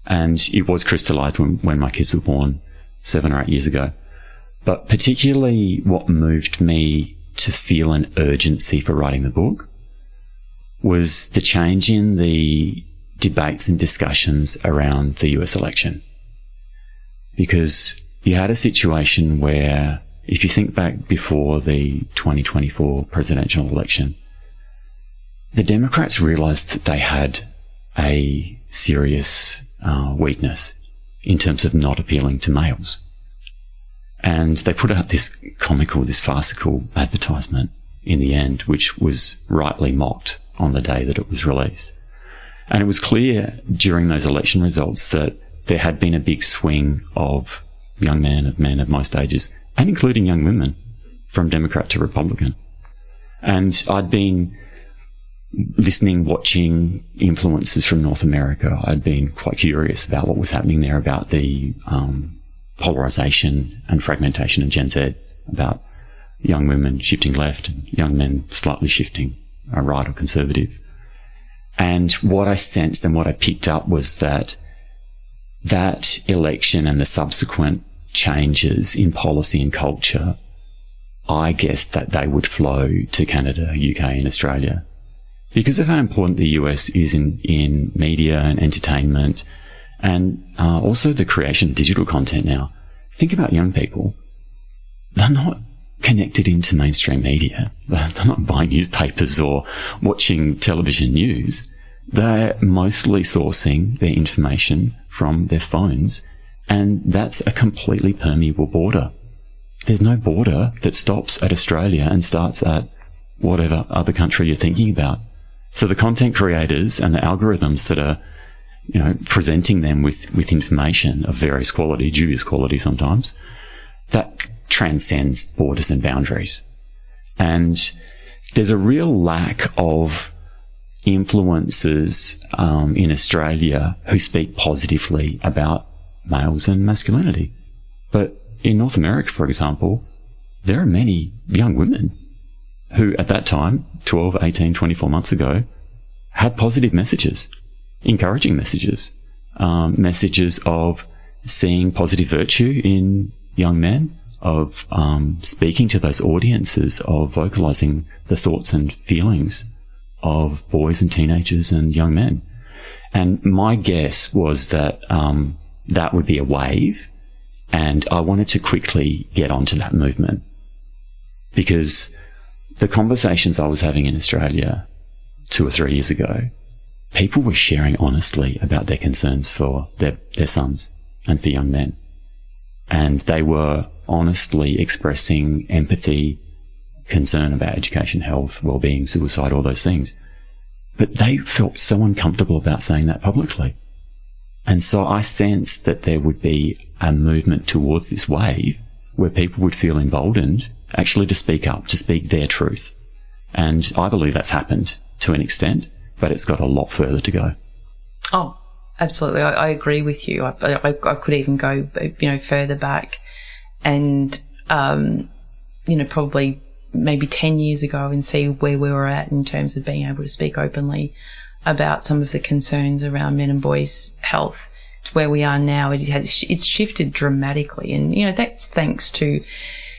And it was crystallized when my kids were born 7 or 8 years ago. But particularly what moved me to feel an urgency for writing the book was the change in the debates and discussions around the US election. Because you had a situation where, if you think back before the 2024 presidential election, the Democrats realized that they had a serious weakness in terms of not appealing to males. And they put out this farcical advertisement in the end, which was rightly mocked on the day that it was released. And it was clear during those election results that there had been a big swing of young men of most ages, and including young women, from Democrat to Republican. And I'd been listening, watching influences from North America. I'd been quite curious about what was happening there, about the polarization and fragmentation of Gen Z, about young women shifting left, young men slightly shifting right or conservative. And what I sensed and what I picked up was that election and the subsequent changes in policy and culture, I guessed that they would flow to Canada, UK and Australia. Because of how important the US is in media and entertainment, and also the creation of digital content now. Think about young people. They're not connected into mainstream media. They're not buying newspapers or watching television news. They're mostly sourcing their information from their phones, and that's a completely permeable border. There's no border that stops at Australia and starts at whatever other country you're thinking about. So the content creators and the algorithms that are, presenting them with information of various quality, dubious quality sometimes, that transcends borders and boundaries. And there's a real lack of influencers in Australia who speak positively about males and masculinity. But in North America, for example, there are many young women who at that time, 12, 18, 24 months ago, had positive messages, encouraging messages, messages of seeing positive virtue in young men, of speaking to those audiences, of vocalizing the thoughts and feelings of boys and teenagers and young men. And my guess was that that would be a wave, and I wanted to quickly get onto that movement, because the conversations I was having in Australia 2 or 3 years ago, people were sharing honestly about their concerns for their sons and for young men. And they were honestly expressing empathy, concern about education, health, well-being, suicide, all those things. But they felt so uncomfortable about saying that publicly. And so I sensed that there would be a movement towards this wave where people would feel emboldened actually to speak up, to speak their truth. And I believe that's happened to an extent, but it's got a lot further to go. Oh, absolutely. I agree with you. I could even go, further back and, probably maybe 10 years ago and see where we were at in terms of being able to speak openly about some of the concerns around men and boys' health. To where we are now, it's shifted dramatically. And, that's thanks to,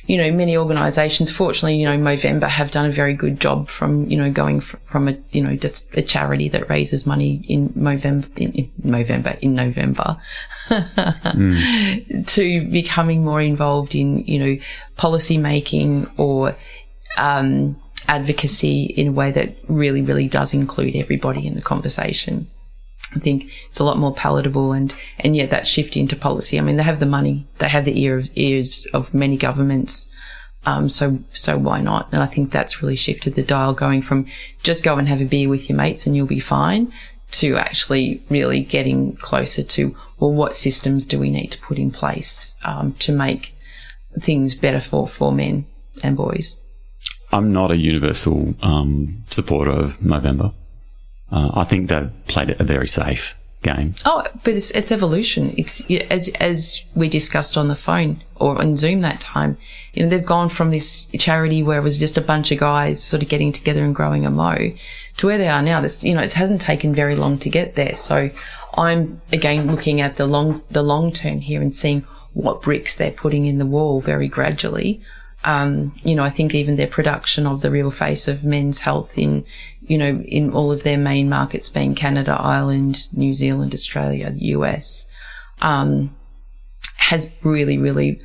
many organisations. Fortunately, Movember have done a very good job from, going from a, just a charity that raises money in November, to becoming more involved in, policy making or advocacy in a way that really, really does include everybody in the conversation. I think it's a lot more palatable, and yet that shift into policy. I mean, they have the money, they have the ears of many governments, so why not? And I think that's really shifted the dial, going from just go and have a beer with your mates and you'll be fine, to actually really getting closer to, well, what systems do we need to put in place to make things better for men and boys? I'm not a universal supporter of Movember. I think they've played a very safe game. Oh, but it's evolution. It's as we discussed on the phone or on Zoom that time. They've gone from this charity where it was just a bunch of guys sort of getting together and growing a mo, to where they are now. This, it hasn't taken very long to get there. So I'm again looking at the long term here and seeing what bricks they're putting in the wall very gradually. I think even their production of the real face of men's health in all of their main markets being Canada, Ireland, New Zealand, Australia, the US, has really, really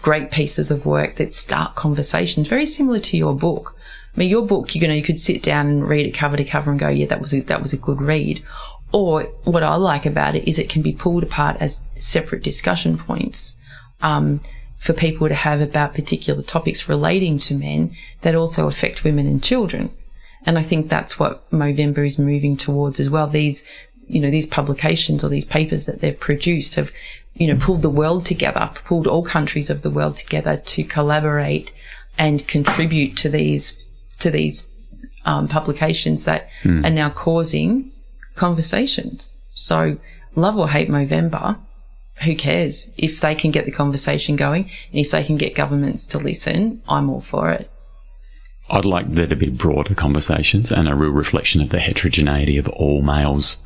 great pieces of work that start conversations very similar to your book. I mean, your book, you could sit down and read it cover to cover and go, yeah, that was a good read. Or what I like about it is it can be pulled apart as separate discussion points, for people to have about particular topics relating to men that also affect women and children. And I think that's what Movember is moving towards as well. These publications or these papers that they've produced have, pulled the world together, pulled all countries of the world together to collaborate and contribute to these publications that are now causing conversations. So love or hate Movember, who cares? If they can get the conversation going and if they can get governments to listen, I'm all for it. I'd like there to be broader conversations and a real reflection of the heterogeneity of all males,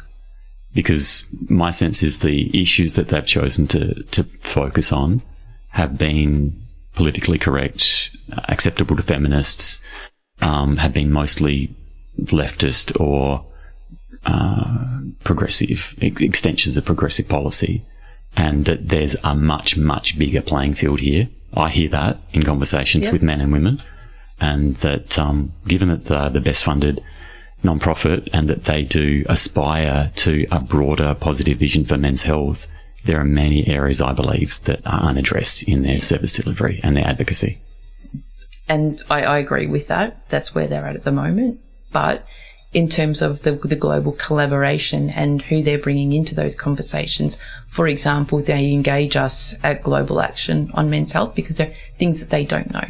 because my sense is the issues that they've chosen to focus on have been politically correct, acceptable to feminists, have been mostly leftist or progressive, extensions of progressive policy, and that there's a much, much bigger playing field here. I hear that in conversations with men and women, and that given that they're the best funded non-profit and that they do aspire to a broader positive vision for men's health, there are many areas, I believe, that are unaddressed in their service delivery and their advocacy. And I agree with that. That's where they're at the moment. But in terms of the global collaboration and who they're bringing into those conversations, for example, they engage us at Global Action on men's health because there are things that they don't know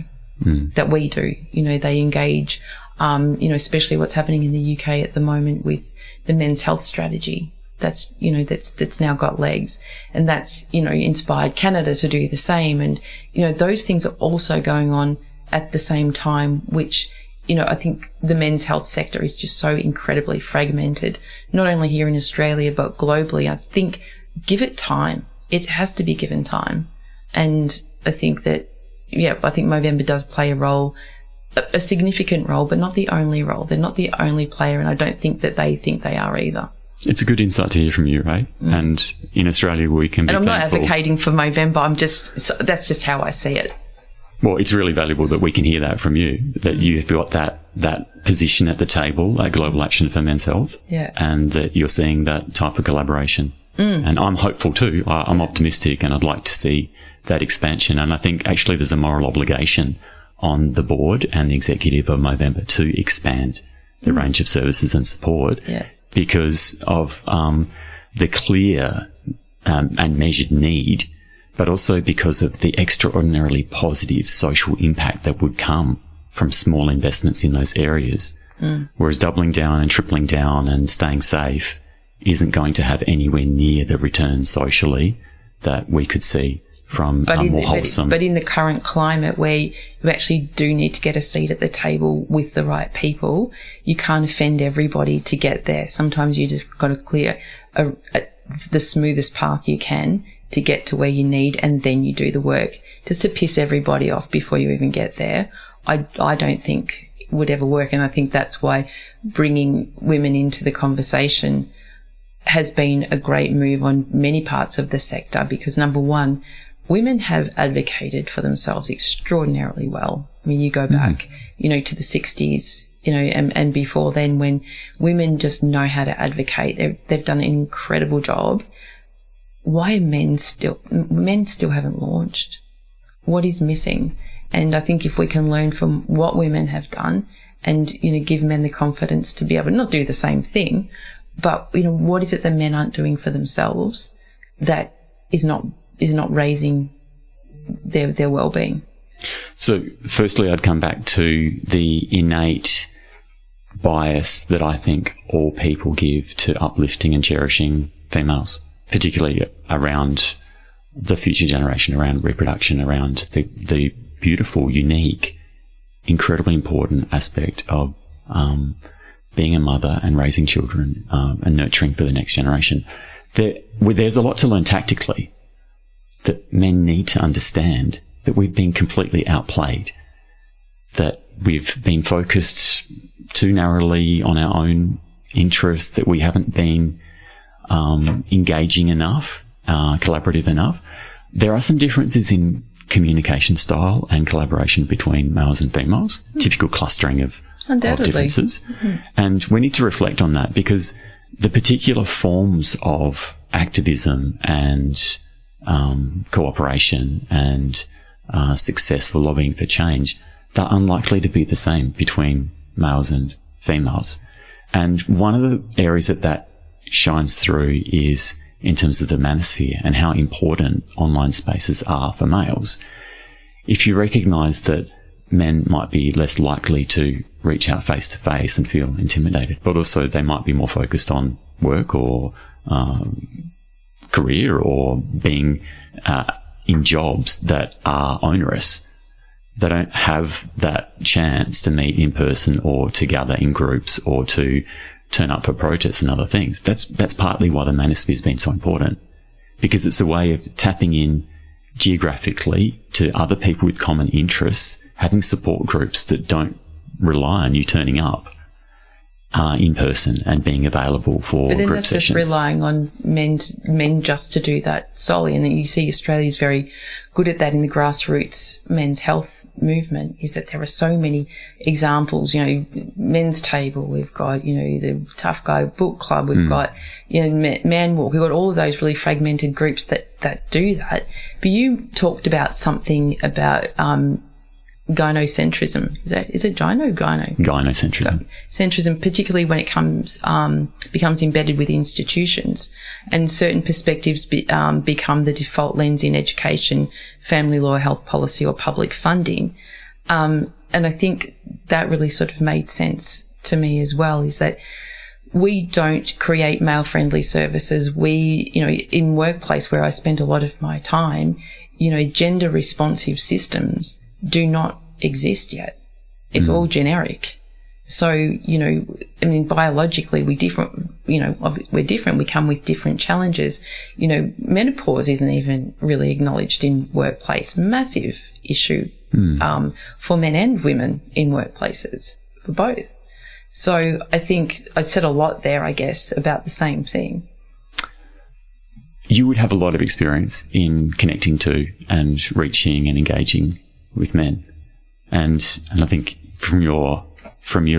that we do. They engage, especially what's happening in the UK at the moment with the men's health strategy. That's now got legs, and that's, inspired Canada to do the same. And, those things are also going on at the same time, which, I think the men's health sector is just so incredibly fragmented, not only here in Australia, but globally. I think give it time. It has to be given time. And I think that, I think Movember does play a role, a significant role, but not the only role. They're not the only player, and I don't think that they think they are either. It's a good insight to hear from you, Rae. And in Australia, we can be thankful. And I'm not advocating for Movember. That's just how I see it. Well, it's really valuable that we can hear that from you, that you've got that position at the table at Global Action for Men's Health, and that you're seeing that type of collaboration. And I'm hopeful too. I'm optimistic, and I'd like to see that expansion. And I think actually there's a moral obligation on the board and the executive of Movember to expand the range of services and support because of the clear and measured need, but also because of the extraordinarily positive social impact that would come from small investments in those areas. Whereas doubling down and tripling down and staying safe isn't going to have anywhere near the return socially that we could see from more wholesome. But in the current climate where you actually do need to get a seat at the table with the right people, you can't offend everybody to get there. Sometimes you just got to clear the smoothest path you can to get to where you need, and then you do the work. Just to piss everybody off before you even get there, I don't think would ever work. And I think that's why bringing women into the conversation has been a great move on many parts of the sector, because number one, women have advocated for themselves extraordinarily well. I mean, you go back, to the 60s, and before then, when women just know how to advocate. They've done an incredible job. Why men still haven't launched? What is missing? And I think if we can learn from what women have done and, give men the confidence to be able to not do the same thing, but, what is it that men aren't doing for themselves that is not raising their well-being? So firstly, I'd come back to the innate bias that I think all people give to uplifting and cherishing females, particularly around the future generation, around reproduction, around the beautiful, unique, incredibly important aspect of being a mother and raising children and nurturing for the next generation. There's a lot to learn tactically that men need to understand, that we've been completely outplayed, that we've been focused too narrowly on our own interests, that we haven't been engaging enough, collaborative enough. There are some differences in communication style and collaboration between males and females, typical clustering of differences. And we need to reflect on that, because the particular forms of activism and cooperation and successful lobbying for change, they're unlikely to be the same between males and females. And one of the areas that shines through is in terms of the manosphere and how important online spaces are for males. If you recognise that men might be less likely to reach out face to face and feel intimidated, but also they might be more focused on work or career or being in jobs that are onerous. They don't have that chance to meet in person or to gather in groups or to turn up for protests and other things. That's partly why the manosphere has been so important, because it's a way of tapping in geographically to other people with common interests, having support groups that don't rely on you turning up in person and being available for but then group that's sessions. just relying on men just to do that solely. And then you see Australia's very good at that in the grassroots men's health movement, is that there are so many examples, Men's Table, we've got, the Tough Guy Book Club, we've got, Man Walk, we've got all of those really fragmented groups that do that. But you talked about something about gynocentrism. Is it gyno? Gynocentrism. Centrism, particularly when it becomes embedded with institutions, and certain perspectives become the default lens in education, family law, health policy, or public funding. And I think that really sort of made sense to me as well, is that we don't create male-friendly services. We, in workplace where I spend a lot of my time, gender-responsive systems do not exist yet. It's all generic. So, biologically we're different. We come with different challenges. Menopause isn't even really acknowledged in workplace. Massive issue for men and women in workplaces, for both. So I think I said a lot there, I guess, about the same thing. You would have a lot of experience in connecting to and reaching and engaging with men. And I think from your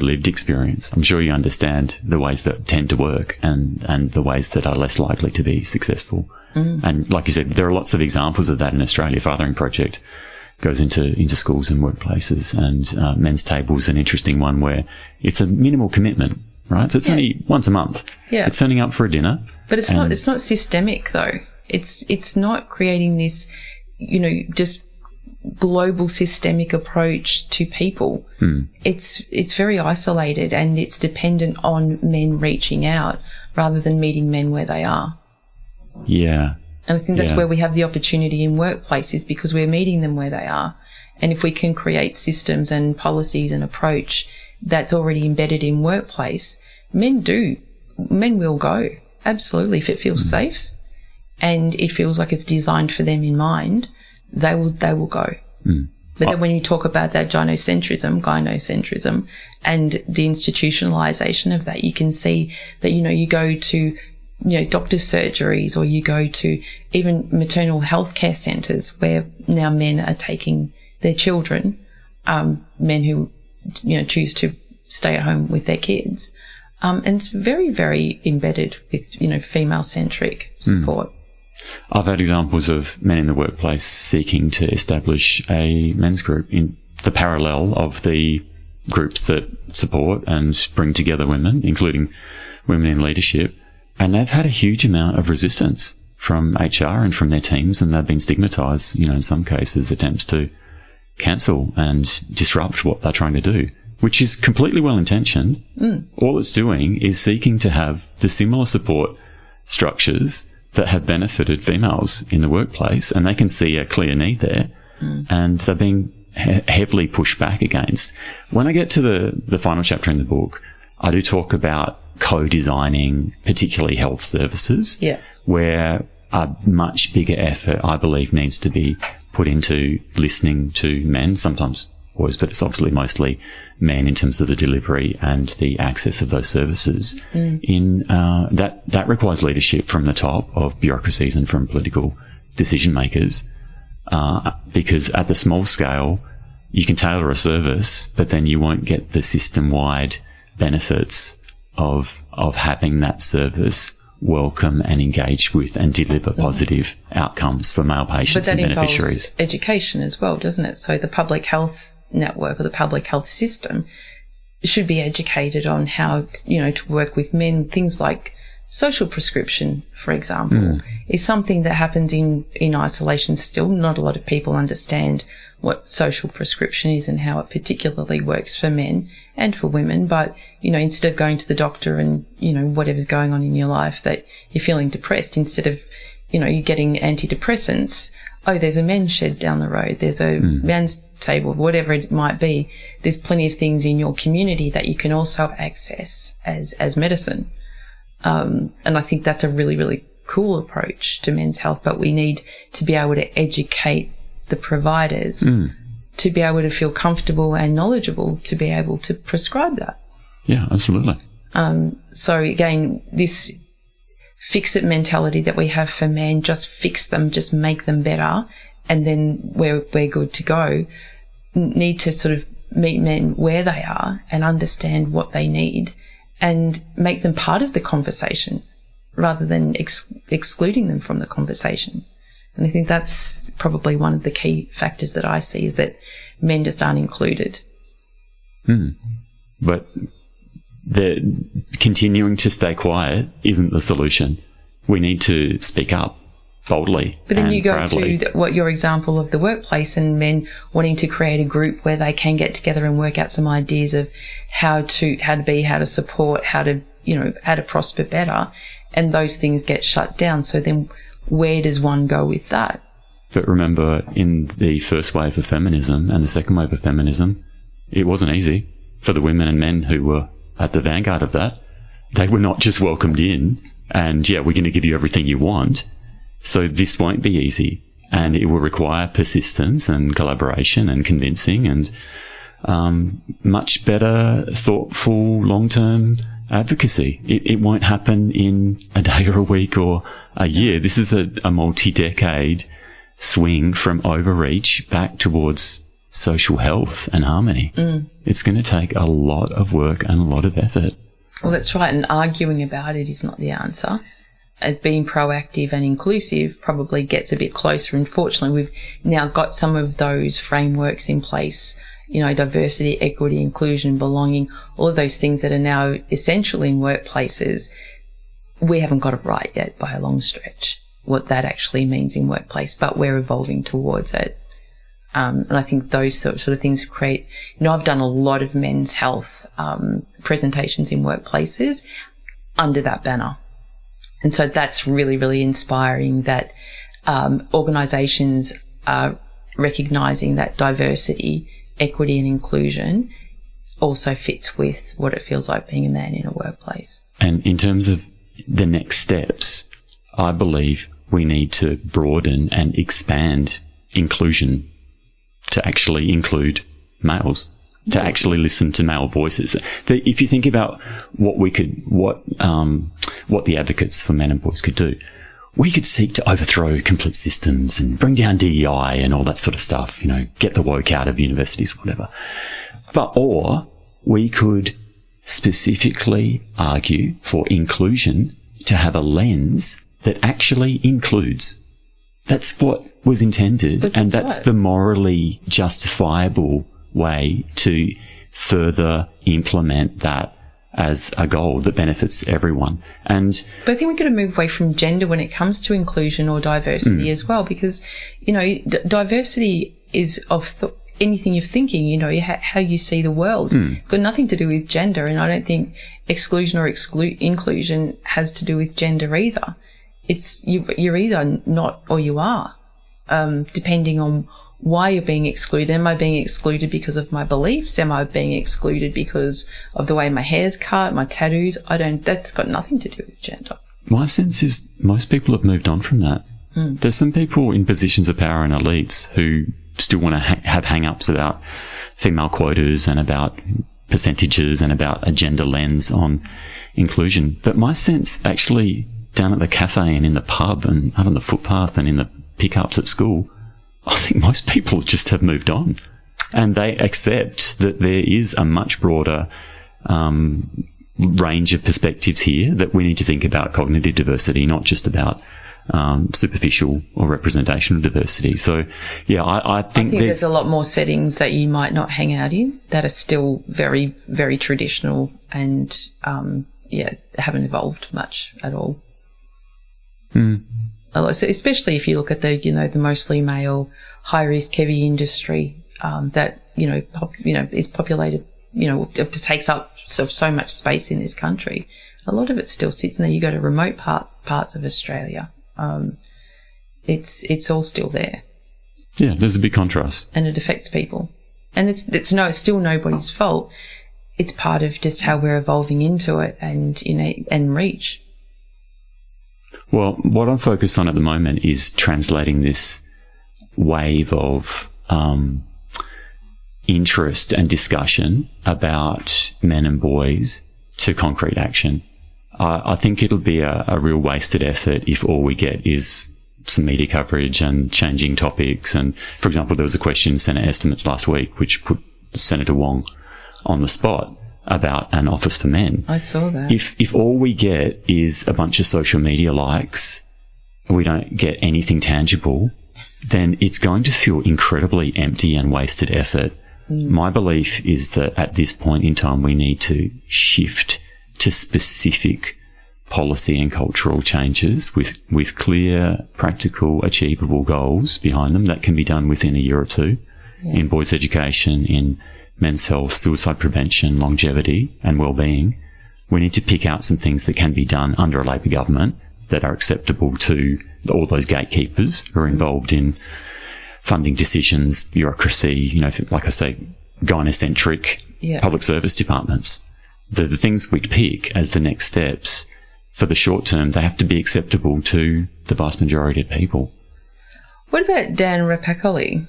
lived experience, I'm sure you understand the ways that tend to work and the ways that are less likely to be successful. And like you said, there are lots of examples of that in Australia. Fathering Project goes into schools and workplaces, and Men's Table is an interesting one where it's a minimal commitment, right? So it's only once a month. Yeah. It's turning up for a dinner. But it's not systemic though. It's not creating this, just global systemic approach to people. It's very isolated, and it's dependent on men reaching out rather than meeting men where they are. Yeah. And I think that's where we have the opportunity in workplaces, because we're meeting them where they are. And if we can create systems and policies and approach that's already embedded in workplace, men will go. Absolutely. If it feels safe and it feels like it's designed for them in mind, they will go. But then when you talk about that gynocentrism and the institutionalization of that, you can see that, you go to, doctor's surgeries, or you go to even maternal health care centres where now men are taking their children, men who, choose to stay at home with their kids. And it's very, very embedded with, female-centric support. I've had examples of men in the workplace seeking to establish a men's group in the parallel of the groups that support and bring together women, including women in leadership. And they've had a huge amount of resistance from HR and from their teams, and they've been stigmatised, in some cases, attempts to cancel and disrupt what they're trying to do, which is completely well-intentioned. All it's doing is seeking to have the similar support structures that have benefited females in the workplace, and they can see a clear need there, and they're being heavily pushed back against. When I get to the final chapter in the book, I do talk about co-designing particularly health services, where a much bigger effort, I believe, needs to be put into listening to men, sometimes boys, but it's obviously mostly men in terms of the delivery and the access of those services. That requires leadership from the top of bureaucracies and from political decision makers, because at the small scale you can tailor a service, but then you won't get the system-wide benefits of having that service welcome and engage with and deliver positive outcomes for male patients and beneficiaries. But that involves education as well, doesn't it? So the public health network or the public health system should be educated on how, to work with men. Things like social prescription, for example, is something that happens in isolation still. Not a lot of people understand what social prescription is and how it particularly works for men and for women. But, instead of going to the doctor and, whatever's going on in your life that you're feeling depressed, instead of, you're getting antidepressants, there's a men's shed down the road, there's a men's table, whatever it might be. There's plenty of things in your community that you can also access as medicine. And I think that's a really, really cool approach to men's health, but we need to be able to educate the providers to be able to feel comfortable and knowledgeable to be able to prescribe that. Yeah, absolutely. So again, this fix-it mentality that we have for men, just fix them, just make them better, and then we're good to go, need to sort of meet men where they are and understand what they need and make them part of the conversation rather than excluding them from the conversation. And I think that's probably one of the key factors that I see, is that men just aren't included. But continuing to stay quiet isn't the solution. We need to speak up boldly. But then you go proudly to what your example of the workplace and men wanting to create a group where they can get together and work out some ideas of how to be, how to support, how to prosper better, and those things get shut down. So then where does one go with that? But remember, in the first wave of feminism and the second wave of feminism, it wasn't easy for the women and men who were at the vanguard of that. They were not just welcomed in and, we're going to give you everything you want. So this won't be easy, and it will require persistence and collaboration and convincing and much better, thoughtful, long-term advocacy. It won't happen in a day or a week or a year. This is a multi-decade swing from overreach back towards social health and harmony. It's going to take a lot of work and a lot of effort. Well, that's right, and arguing about it is not the answer. Being proactive and inclusive probably gets a bit closer. Unfortunately, we've now got some of those frameworks in place, diversity, equity, inclusion, belonging, all of those things that are now essential in workplaces. We haven't got it right yet by a long stretch, what that actually means in workplace, but we're evolving towards it. And I think those sort of things create, I've done a lot of men's health presentations in workplaces under that banner. And so that's really, really inspiring that organisations are recognising that diversity, equity and inclusion also fits with what it feels like being a man in a workplace. And in terms of the next steps, I believe we need to broaden and expand inclusion to actually include males, to actually listen to male voices. If you think about what the advocates for men and boys could do, we could seek to overthrow complete systems and bring down DEI and all that sort of stuff, get the woke out of universities, whatever. Or we could specifically argue for inclusion to have a lens that actually includes. That's what was intended, and that's the morally justifiable way to further implement that as a goal that benefits everyone. But I think we've got to move away from gender when it comes to inclusion or diversity as well, because, diversity is of anything you're thinking, how you see the world. Got nothing to do with gender, and I don't think exclusion or inclusion has to do with gender either. It's you're either not or you are, depending on why you're being excluded. Am I being excluded because of my beliefs? Am I being excluded because of the way my hair's cut, my tattoos? That's got nothing to do with gender. My sense is most people have moved on from that. There's some people in positions of power and elites who still want to have hang-ups about female quotas and about percentages and about a gender lens on inclusion. But my sense actually down at the cafe and in the pub and out on the footpath and in the pickups at school, I think most people just have moved on, and they accept that there is a much broader range of perspectives here, that we need to think about cognitive diversity, not just about superficial or representational diversity. So, yeah, I think there's a lot more settings that you might not hang out in that are still very, very traditional and, haven't evolved much at all. So especially if you look at the mostly male, high-risk, heavy industry that, is populated, takes up so much space in this country. A lot of it still sits in there. You go to remote parts of Australia. It's all still there. Yeah, there's a big contrast. And it affects people. And it's still nobody's fault. It's part of just how we're evolving into it and reach. Well, what I'm focused on at the moment is translating this wave of interest and discussion about men and boys to concrete action. I think it'll be a real wasted effort if all we get is some media coverage and changing topics. And, for example, there was a question in Senate estimates last week which put Senator Wong on the spot about an office for men. I saw that. If all we get is a bunch of social media likes, we don't get anything tangible, then it's going to feel incredibly empty and wasted effort. My belief is that at this point in time, we need to shift to specific policy and cultural changes with clear, practical, achievable goals behind them that can be done within a year or two in boys' education, in men's health, suicide prevention, longevity and well-being. We need to pick out some things that can be done under a Labor government that are acceptable to all those gatekeepers who are involved in funding decisions, bureaucracy, like I say, gynocentric public service departments. The things we pick as the next steps for the short term, they have to be acceptable to the vast majority of people. What about Dan Rapakoli?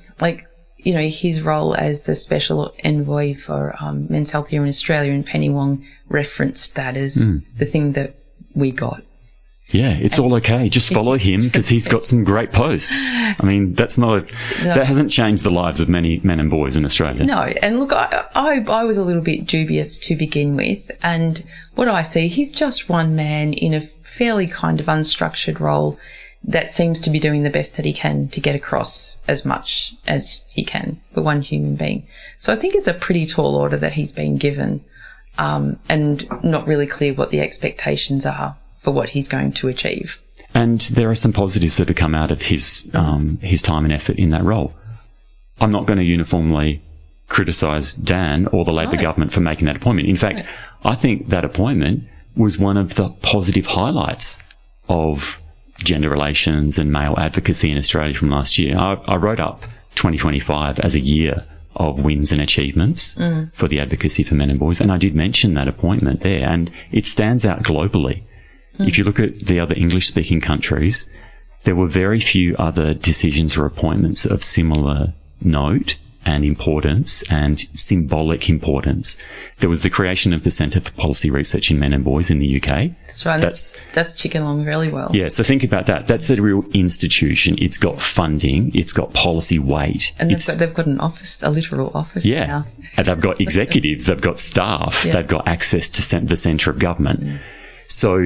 His role as the special envoy for men's health here in Australia, and Penny Wong referenced that as the thing that we got. Yeah, it's all okay. Just follow him because he's got some great posts. I mean, that hasn't changed the lives of many men and boys in Australia. No, and look, I was a little bit dubious to begin with, and what I see, he's just one man in a fairly kind of unstructured role that seems to be doing the best that he can to get across as much as he can for one human being. So I think it's a pretty tall order that he's been given, and not really clear what the expectations are for what he's going to achieve. And there are some positives that have come out of his time and effort in that role. I'm not going to uniformly criticise Dan or the Labor government for making that appointment. In fact, I think that appointment was one of the positive highlights of gender relations and male advocacy in Australia from last year. I wrote up 2025 as a year of wins and achievements for the advocacy for men and boys, and I did mention that appointment there, and it stands out globally. If you look at the other English-speaking countries, there were very few other decisions or appointments of similar note and importance and symbolic importance. There was the creation of the Centre for Policy Research in Men and Boys in the UK. That's right. That's ticking along really well. Yeah, so think about that. That's a real institution. It's got funding. It's got policy weight. And they've got an office, a literal office now. And they've got executives. They've got staff. They've got access to the centre of government. So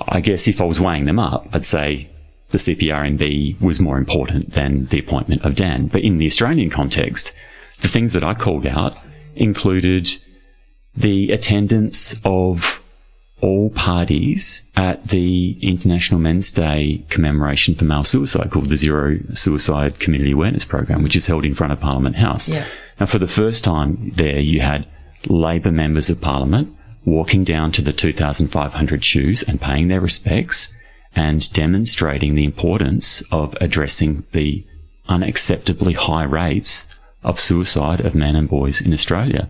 I guess if I was weighing them up, I'd say the CPRNB was more important than the appointment of Dan. But in the Australian context, the things that I called out included the attendance of all parties at the International Men's Day commemoration for male suicide, called the Zero Suicide Community Awareness Program, which is held in front of Parliament House. Now, for the first time there, you had Labor members of Parliament walking down to the 2,500 shoes and paying their respects and demonstrating the importance of addressing the unacceptably high rates of suicide of men and boys in Australia.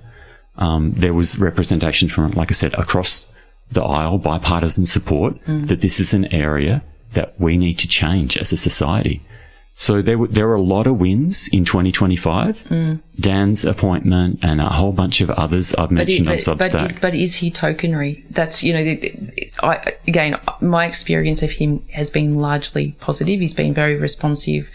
There was representation from, like I said, across the aisle, bipartisan support, that this is an area that we need to change as a society. So there were a lot of wins in 2025. Dan's appointment and a whole bunch of others I've mentioned on Substack. But is he tokenary? That's, again, my experience of him has been largely positive. He's been very responsive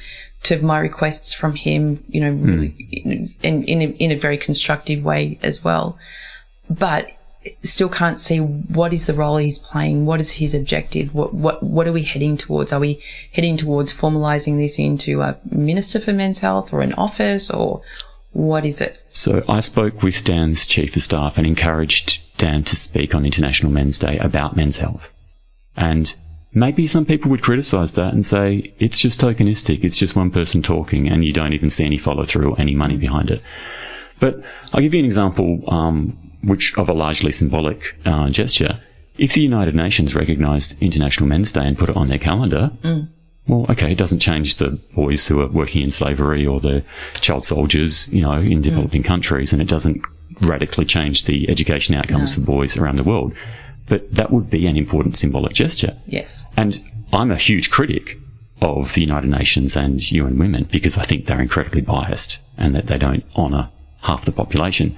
to my requests from him, really, in a very constructive way as well. But still can't see what is the role he's playing, what is his objective, what are we heading towards? Are we heading towards formalising this into a Minister for Men's Health or an office, or what is it? So I spoke with Dan's Chief of Staff and encouraged Dan to speak on International Men's Day about men's health. And maybe some people would criticise that and say, it's just tokenistic, it's just one person talking and you don't even see any follow-through or any money behind it. But I'll give you an example which of a largely symbolic gesture. If the United Nations recognised International Men's Day and put it on their calendar, well, okay, it doesn't change the boys who are working in slavery or the child soldiers, in developing countries, and it doesn't radically change the education outcomes for boys around the world. But that would be an important symbolic gesture. Yes. And I'm a huge critic of the United Nations and UN Women because I think they're incredibly biased and that they don't honour half the population.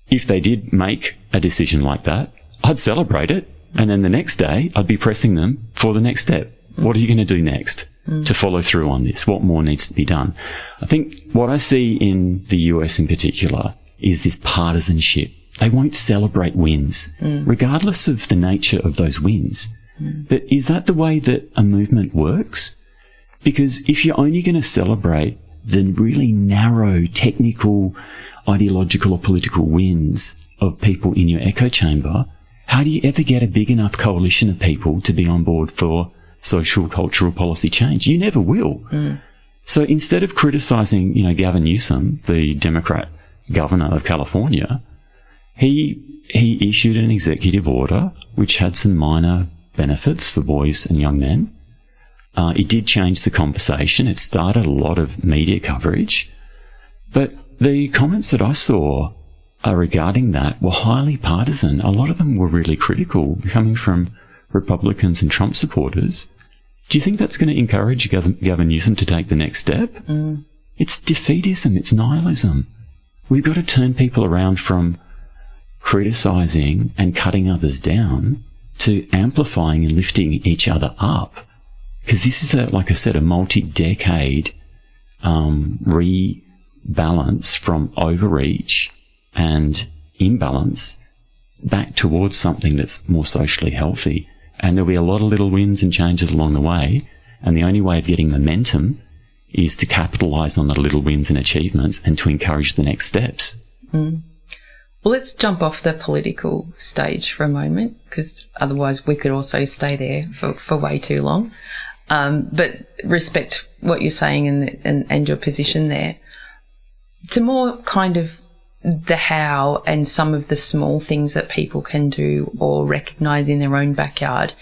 If they did make a decision like that, I'd celebrate it, and then the next day I'd be pressing them for the next step. What are you going to do next to follow through on this? What more needs to be done? I think what I see in the US in particular is this partisanship. They won't celebrate wins, regardless of the nature of those wins. But is that the way that a movement works? Because if you're only going to celebrate the really narrow, technical, ideological or political wins of people in your echo chamber, how do you ever get a big enough coalition of people to be on board for social, cultural policy change? You never will. So instead of criticising, Gavin Newsom, the Democrat governor of California, he issued an executive order which had some minor benefits for boys and young men. It did change the conversation. It started a lot of media coverage. But the comments that I saw regarding that were highly partisan. A lot of them were really critical, coming from Republicans and Trump supporters. Do you think that's going to encourage Gavin Newsom to take the next step? It's defeatism. It's nihilism. We've got to turn people around from criticising and cutting others down to amplifying and lifting each other up. Because this is, like I said, a multi-decade rebalance from overreach and imbalance back towards something that's more socially healthy. And there'll be a lot of little wins and changes along the way. And the only way of getting momentum is to capitalise on the little wins and achievements and to encourage the next steps. Well, let's jump off the political stage for a moment, because otherwise we could also stay there for way too long. But respect what you're saying and your position there. To more kind of the how and some of the small things that people can do or recognise in their own backyard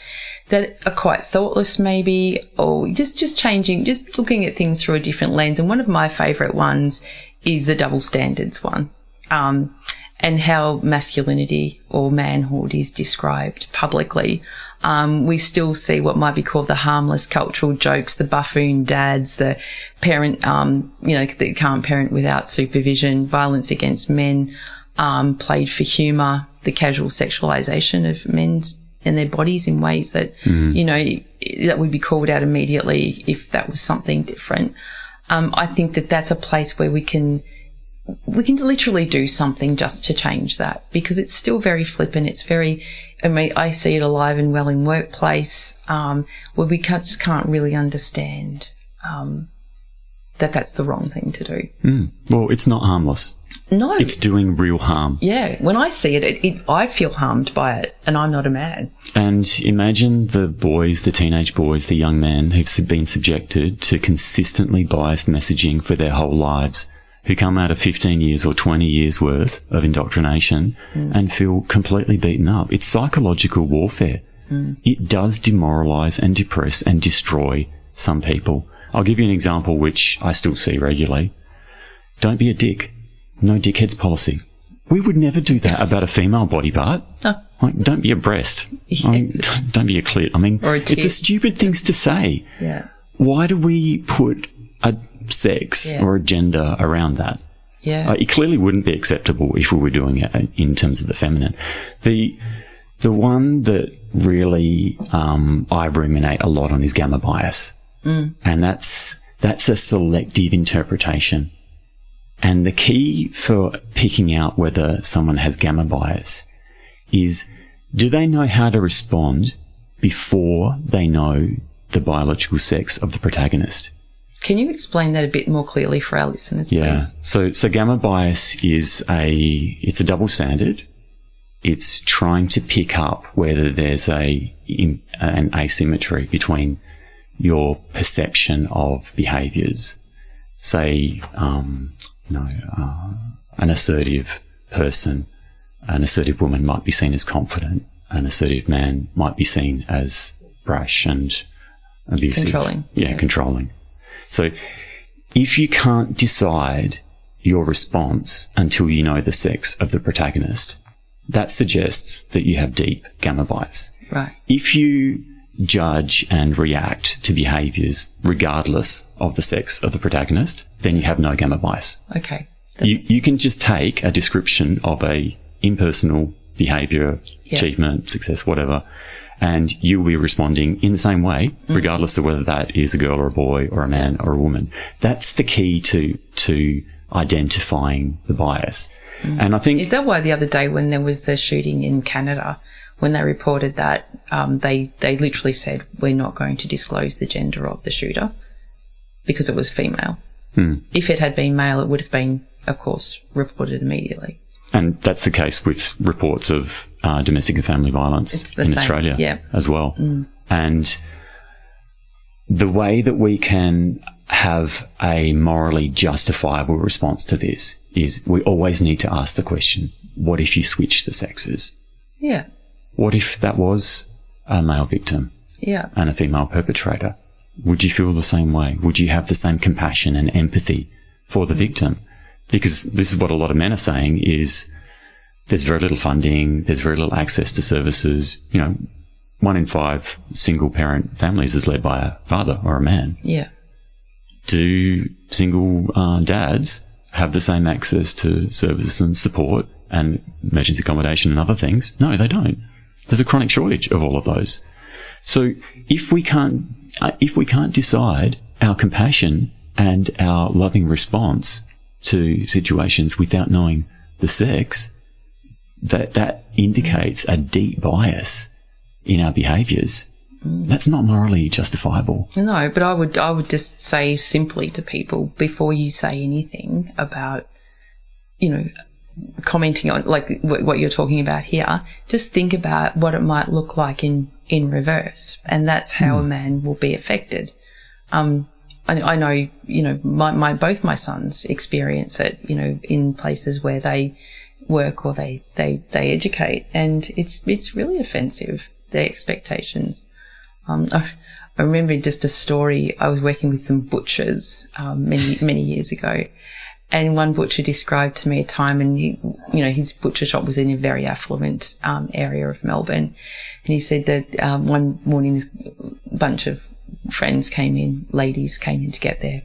that are quite thoughtless maybe, or just changing, just looking at things through a different lens. And one of my favourite ones is the double standards one. And how masculinity or manhood is described publicly. We still see what might be called the harmless cultural jokes, the buffoon dads, the parent, that can't parent without supervision, violence against men, played for humour, the casual sexualisation of men and their bodies in ways that, that would be called out immediately if that was something different. I think that that's a place where we can literally do something just to change that, because it's still very flippant. It's very, I see it alive and well in workplace, where we just can't really understand that that's the wrong thing to do. Well, it's not harmless. No. It's doing real harm. Yeah. When I see it, I feel harmed by it, and I'm not a man. And imagine the boys, the teenage boys, the young men who've been subjected to consistently biased messaging for their whole lives, who come out of 15 years or 20 years worth of indoctrination and feel completely beaten up. It's psychological warfare. It does demoralise and depress and destroy some people. I'll give you an example which I still see regularly. Don't be a dick. No dickheads policy. We would never do that about a female body part. Like, don't be a breast. Don't be a clit. It's a stupid things to say. Yeah. Why do we put a sex or a gender around that? Yeah. It clearly wouldn't be acceptable if we were doing it in terms of the feminine. The one that really I ruminate a lot on is gamma bias. And that's a selective interpretation. And the key for picking out whether someone has gamma bias is, do they know how to respond before they know the biological sex of the protagonist? Can you explain that a bit more clearly for our listeners, please? So gamma bias is it's a double standard. It's trying to pick up whether there's an asymmetry between your perception of behaviours. Say, an assertive person, an assertive woman might be seen as confident. An assertive man might be seen as brash and abusive. Controlling. Controlling. So if you can't decide your response until you know the sex of the protagonist, that suggests that you have deep gamma bias. Right. If you judge and react to behaviours regardless of the sex of the protagonist, then you have no gamma bias. Okay. You can just take a description of a impersonal behaviour, achievement, success, whatever, and you'll be responding in the same way, regardless of whether that is a girl or a boy or a man or a woman. That's the key to identifying the bias. And I think... Is that why the other day when there was the shooting in Canada, when they reported that, they literally said, we're not going to disclose the gender of the shooter because it was female. If it had been male, it would have been, of course, reported immediately. And that's the case with reports of domestic and family violence in Australia as well. And the way that we can have a morally justifiable response to this is we always need to ask the question, what if you switch the sexes? Yeah. What if that was a male victim and a female perpetrator? Would you feel the same way? Would you have the same compassion and empathy for the victim? Because this is what a lot of men are saying is there's very little funding, there's very little access to services. 1 in 5 single parent families is led by a father or a man. Yeah. Do single dads have the same access to services and support and emergency accommodation and other things? No, they don't. There's a chronic shortage of all of those. So if we can't decide our compassion and our loving response to situations without knowing the sex, that indicates a deep bias in our behaviours. That's not morally justifiable. No, but I would just say simply to people, before you say anything about, commenting on like what you're talking about here, just think about what it might look like in reverse, and that's how a man will be affected. I know, both my sons experience it, in places where they work or they educate, and it's really offensive, their expectations. I remember just a story. I was working with some butchers many years ago, and one butcher described to me a time, and his butcher shop was in a very affluent area of Melbourne, and he said that one morning this bunch of ladies came in to get their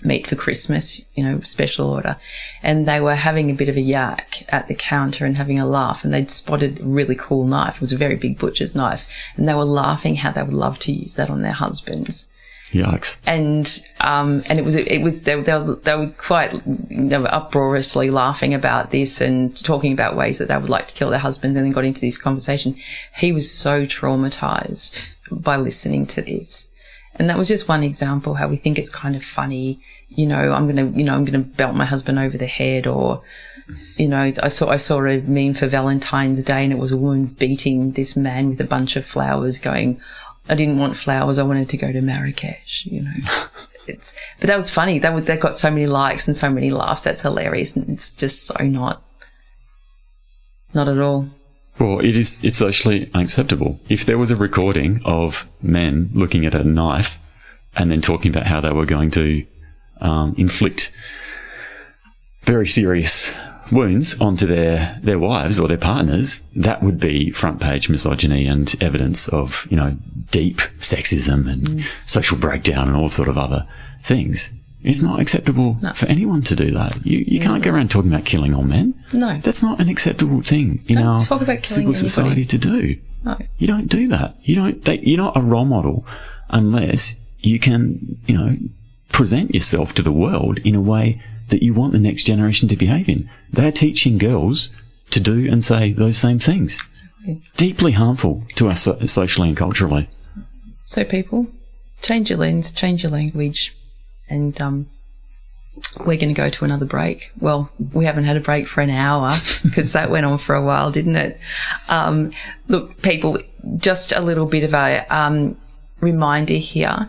meat for Christmas, special order, and they were having a bit of a yak at the counter and having a laugh, and they'd spotted a really cool knife. It was a very big butcher's knife, and they were laughing how they would love to use that on their husbands. Yikes. And they were quite uproariously laughing about this and talking about ways that they would like to kill their husband, and then got into this conversation. He was so traumatized by listening to this. And that was just one example how we think it's kind of funny, I'm going to belt my husband over the head, or, I saw a meme for Valentine's Day, and it was a woman beating this man with a bunch of flowers going, I didn't want flowers, I wanted to go to Marrakesh, but that was funny. That got so many likes and so many laughs. That's hilarious. And it's just so not at all. Well, it's socially unacceptable. If there was a recording of men looking at a knife and then talking about how they were going to inflict very serious wounds onto their wives or their partners, that would be front page misogyny and evidence of, deep sexism and social breakdown and all sort of other things. It's not acceptable for anyone to do that. You can't go around talking about killing all men. No. That's not an acceptable thing in our civil society to do. No. You don't do that. You're not a role model unless you can, present yourself to the world in a way that you want the next generation to behave in. They're teaching girls to do and say those same things. Deeply harmful to us socially and culturally. So people, change your lens, change your language, and we're going to go to another break. Well, we haven't had a break for an hour because that went on for a while, didn't it? Look, people, just a little bit of a reminder here.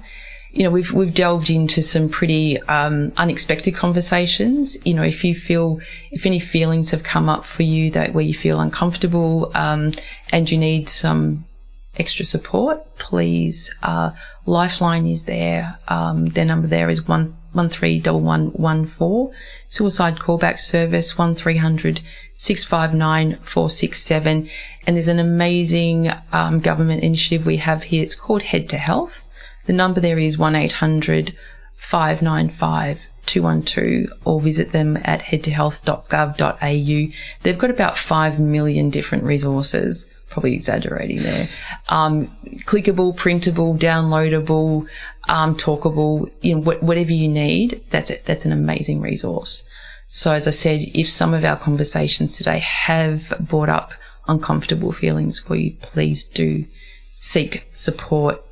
You know, we've delved into some pretty unexpected conversations. You know, if any feelings have come up for you that where you feel uncomfortable and you need some extra support, please, Lifeline is there. Their number there is 131114. Suicide callback service 1300 659 467. And there's an amazing government initiative we have here. It's called Head to Health. The number there is 1-800-595-212, or visit them at headtohealth.gov.au. They've got about 5 million different resources, probably exaggerating there. Clickable, printable, downloadable, talkable, you know, whatever you need, that's it. That's an amazing resource. So as I said, if some of our conversations today have brought up uncomfortable feelings for you, please do seek support.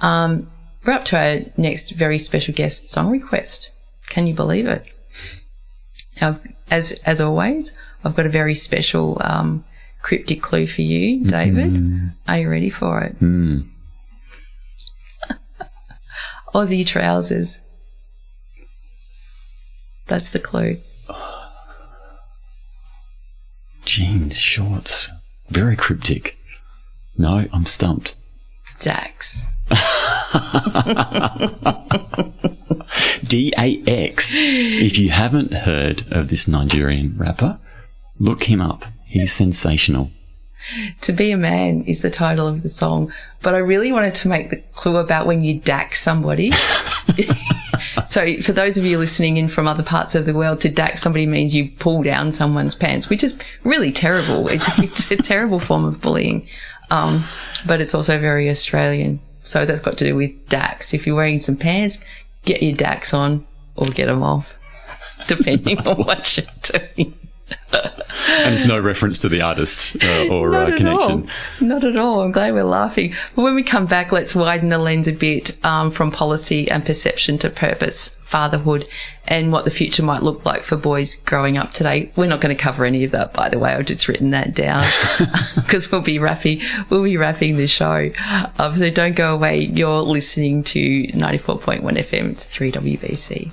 We're up to our next very special guest song request. Can you believe it? Now, as always, I've got a very special cryptic clue for you, David. Mm-hmm. Are you ready for it? Mm. Aussie trousers. That's the clue. Jeans, shorts. Very cryptic. No, I'm stumped. Dax. DAX. If you haven't heard of this Nigerian rapper, look him up. He's sensational. To Be a Man is the title of the song, but I really wanted to make the clue about when you dax somebody. So for those of you listening in from other parts of the world, to dax somebody means you pull down someone's pants, which is really terrible. It's a terrible form of bullying, but it's also very Australian. So that's got to do with dax. If you're wearing some pants, get your dax on or get them off, depending on what you're doing. And it's no reference to the artist or connection. Not at all. I'm glad we're laughing. But when we come back, let's widen the lens a bit from policy and perception to purpose, fatherhood, and what the future might look like for boys growing up today. We're not going to cover any of that, by the way. I've just written that down because we'll be wrapping the show. So don't go away. You're listening to 94.1 FM. It's 3WBC.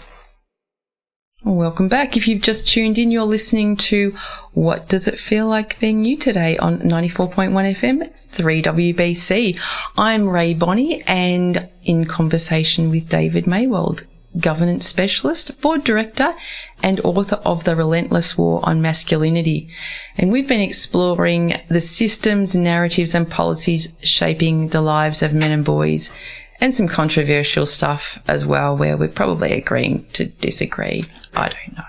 Welcome back. If you've just tuned in, you're listening to What Does It Feel Like Being You Today on 94.1 FM, 3WBC. I'm Rae Bonney and in conversation with David Maywald, Governance Specialist, Board Director and author of The Relentless War on Masculinity. And we've been exploring the systems, narratives and policies shaping the lives of men and boys, and some controversial stuff as well where we're probably agreeing to disagree. I don't know.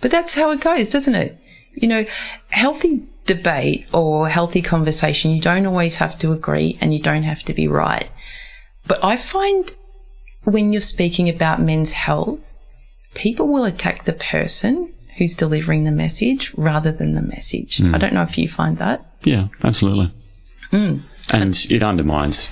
But that's how it goes, doesn't it? You know, healthy debate or healthy conversation, you don't always have to agree and you don't have to be right. But I find when you're speaking about men's health, people will attack the person who's delivering the message rather than the message. I don't know if you find that. Yeah, absolutely. And it undermines,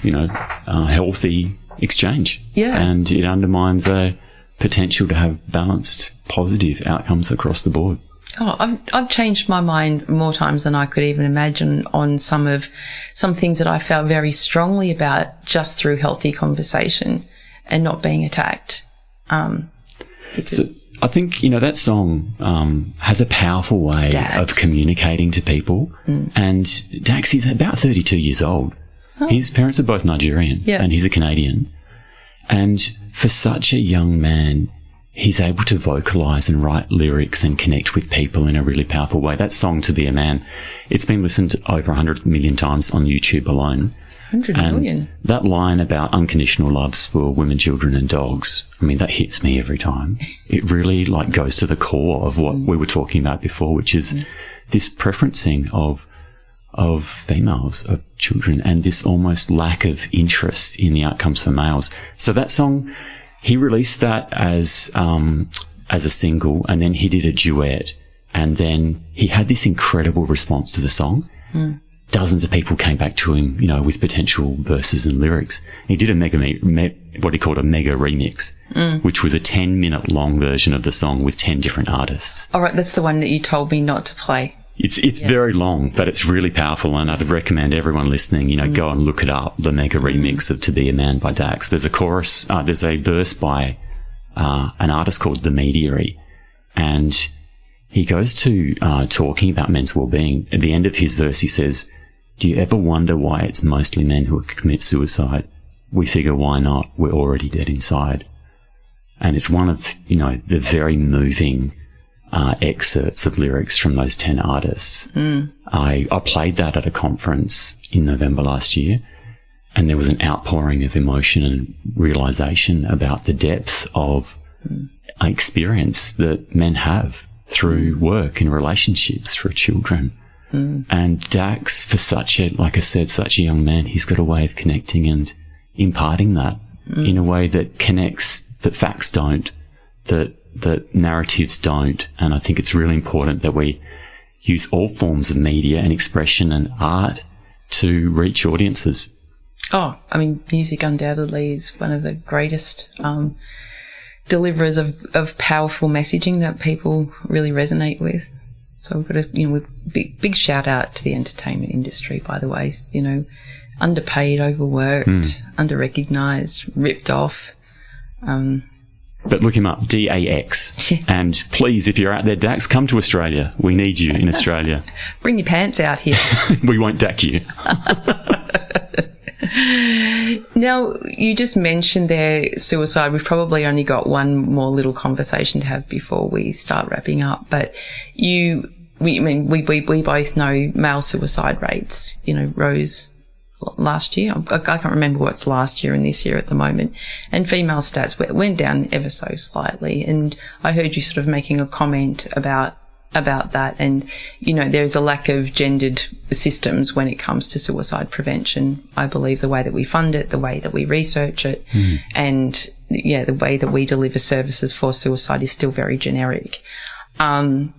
healthy exchange. Yeah. And it undermines a potential to have balanced, positive outcomes across the board. Oh, I've changed my mind more times than I could even imagine on some things that I felt very strongly about just through healthy conversation and not being attacked. So I think, that song has a powerful way of communicating to people. And Dax is about 32 years old. Oh. His parents are both Nigerian and he's a Canadian. And for such a young man, he's able to vocalise and write lyrics and connect with people in a really powerful way. That song, To Be a Man, it's been listened to over 100 million times on YouTube alone. 100 million? And that line about unconditional loves for women, children and dogs, that hits me every time. It really goes to the core of what we were talking about before, which is this preferencing of females, of children, and this almost lack of interest in the outcomes for males. So that song, he released that as a single, and then he did a duet. And then he had this incredible response to the song. Dozens of people came back to him, you know, with potential verses and lyrics. He did what he called a mega remix, which was a 10-minute long version of the song with 10 different artists. All right, that's the one that you told me not to play. It's very long, but it's really powerful, and I'd recommend everyone listening, you know, go and look it up, the mega remix of To Be a Man by Dax. There's a chorus, there's a verse by an artist called The Mediary, and he goes to talking about men's well-being. At the end of his verse, he says, "Do you ever wonder why it's mostly men who commit suicide? We figure, why not? We're already dead inside." And it's one of, you know, the very moving excerpts of lyrics from those 10 artists. I played that at a conference in November last year, and there was an outpouring of emotion and realization about the depth of experience that men have through work and relationships, through children. And Dax, for such a young man, he's got a way of connecting and imparting that in a way that connects, that facts don't, that narratives don't. And I think it's really important that we use all forms of media and expression and art to reach audiences. Oh, I mean, music undoubtedly is one of the greatest deliverers of powerful messaging that people really resonate with. So we've got a, you know, big shout out to the entertainment industry, by the way. You know, underpaid, overworked, under-recognised, ripped off. But look him up, DAX. And please, if you're out there, Dax, come to Australia. We need you in Australia. Bring your pants out here. We won't DAC you. Now, you just mentioned there suicide. We've probably only got one more little conversation to have before we start wrapping up. But we both know male suicide rates, you know, rose last year. I can't remember what's last year and this year at the moment. And female stats went down ever so slightly. And I heard you sort of making a comment about that. And, you know, there's a lack of gendered systems when it comes to suicide prevention. I believe the way that we fund it, the way that we research it, and, yeah, the way that we deliver services for suicide is still very generic. And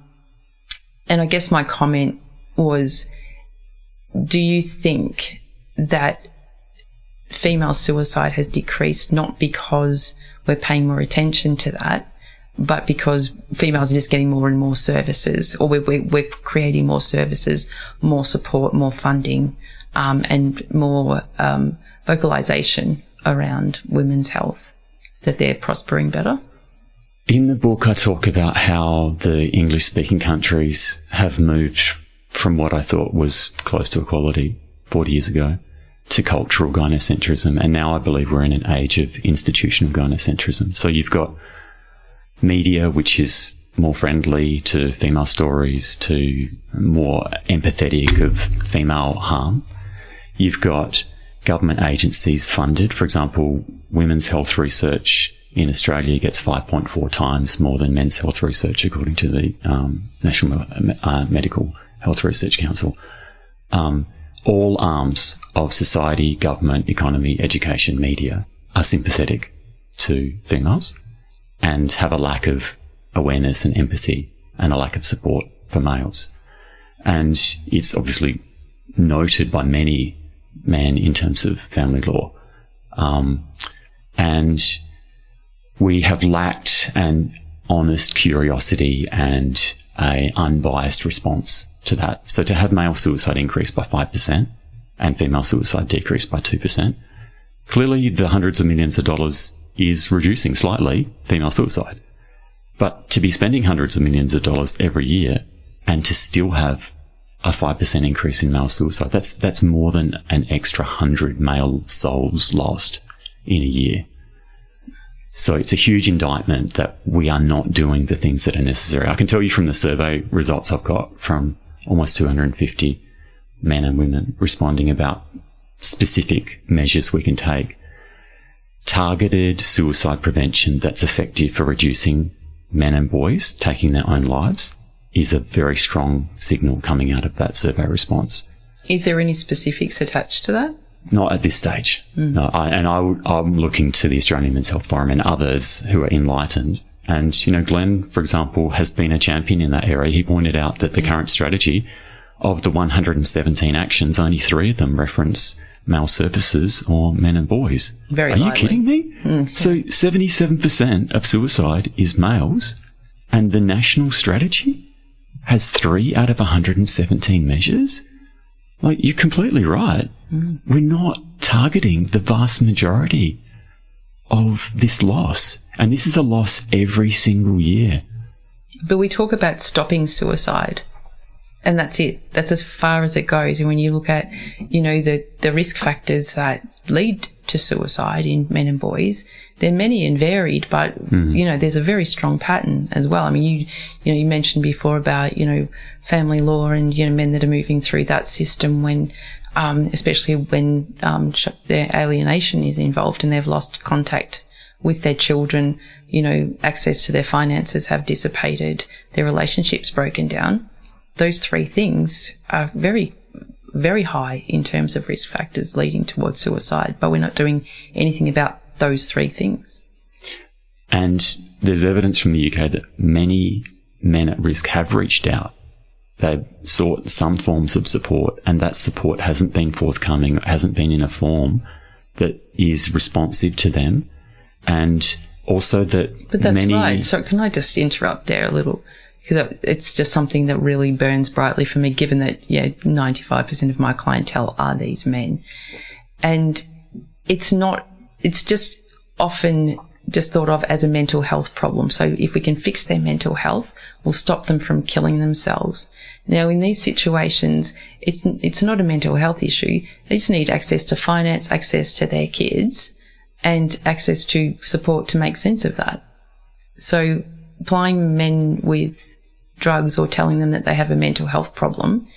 I guess my comment was, do you think that female suicide has decreased not because we're paying more attention to that, but because females are just getting more and more services, or we're creating more services, more support, more funding, and more vocalization around women's health, that they're prospering better? In the book, I talk about how the English-speaking countries have moved from what I thought was close to equality 40 years ago to cultural gynocentrism, and now I believe we're in an age of institutional gynocentrism. So you've got media, which is more friendly to female stories, to more empathetic of female harm. You've got government agencies funded. For example, women's health research in Australia gets 5.4 times more than men's health research, according to the National Medical Health Research Council. All arms of society, government, economy, education, media are sympathetic to females and have a lack of awareness and empathy and a lack of support for males. And it's obviously noted by many men in terms of family law. And we have lacked an honest curiosity and an unbiased response to that. So to have male suicide increase by 5% and female suicide decrease by 2%, clearly the hundreds of millions of dollars is reducing slightly female suicide. But to be spending hundreds of millions of dollars every year and to still have a 5% increase in male suicide, that's more than an extra 100 male souls lost in a year. So it's a huge indictment that we are not doing the things that are necessary. I can tell you from the survey results I've got from almost 250 men and women responding about specific measures we can take. Targeted suicide prevention that's effective for reducing men and boys taking their own lives is a very strong signal coming out of that survey response. Is there any specifics attached to that? Not at this stage. No, I'm looking to the Australian Men's Health Forum and others who are enlightened And, Glenn, for example, has been a champion in that area. He pointed out that the current strategy of the 117 actions, only 3 of them reference male surfaces or men and boys. Very Are lightly. you kidding me? So 77% of suicide is males, and the national strategy has 3 out of 117 measures? Like, you're completely right. We're not targeting the vast majority of this loss. And this is a loss every single year. But we talk about stopping suicide, and that's it. That's as far as it goes. And when you look at, the risk factors that lead to suicide in men and boys, they're many and varied, but, there's a very strong pattern as well. I mean, you mentioned before about, family law and, men that are moving through that system when, especially when their alienation is involved and they've lost contact with their children, access to their finances have dissipated, their relationships broken down. Those 3 things are very, very high in terms of risk factors leading towards suicide, but we're not doing anything about those 3 things. And there's evidence from the UK that many men at risk have reached out. They've sought some forms of support, and that support hasn't been forthcoming, hasn't been in a form that is responsive to them. And also that But that's right. So can I just interrupt there a little? Because it's just something that really burns brightly for me, given that, 95% of my clientele are these men. And it's just often just thought of as a mental health problem. So if we can fix their mental health, we'll stop them from killing themselves. Now, in these situations, it's not a mental health issue. They just need access to finance, access to their kids, and access to support to make sense of that. So applying men with drugs or telling them that they have a mental health problem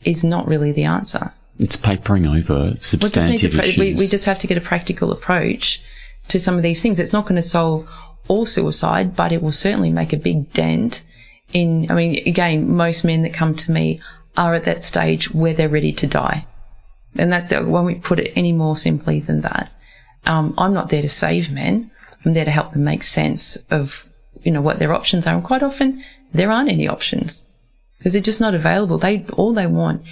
is not really the answer. It's papering over substantive issues. We just have to get a practical approach to some of these things. It's not going to solve all suicide, but it will certainly make a big dent in, again, most men that come to me are at that stage where they're ready to die. And that, when we put it any more simply than that, I'm not there to save men. I'm there to help them make sense of, what their options are. And quite often there aren't any options because they're just not available. All they want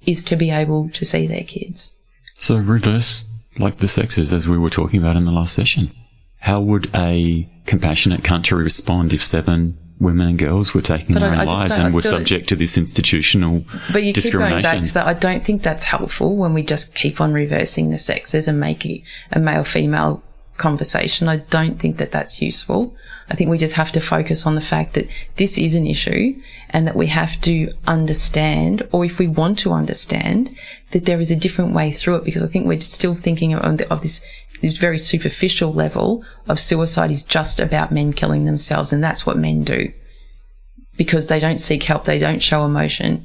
is to be able to see their kids. So reverse like the sexes, as we were talking about in the last session. How would a compassionate country respond if 7 women and girls were taking their own lives and were subject to this institutional discrimination? But you keep going back to that. I don't think that's helpful when we just keep on reversing the sexes and making a male-female conversation. I don't think that that's useful. I think we just have to focus on the fact that this is an issue and that we have to understand, or if we want to understand, that there is a different way through it, because I think we're still thinking of this very superficial level of suicide is just about men killing themselves, and that's what men do because they don't seek help, they don't show emotion.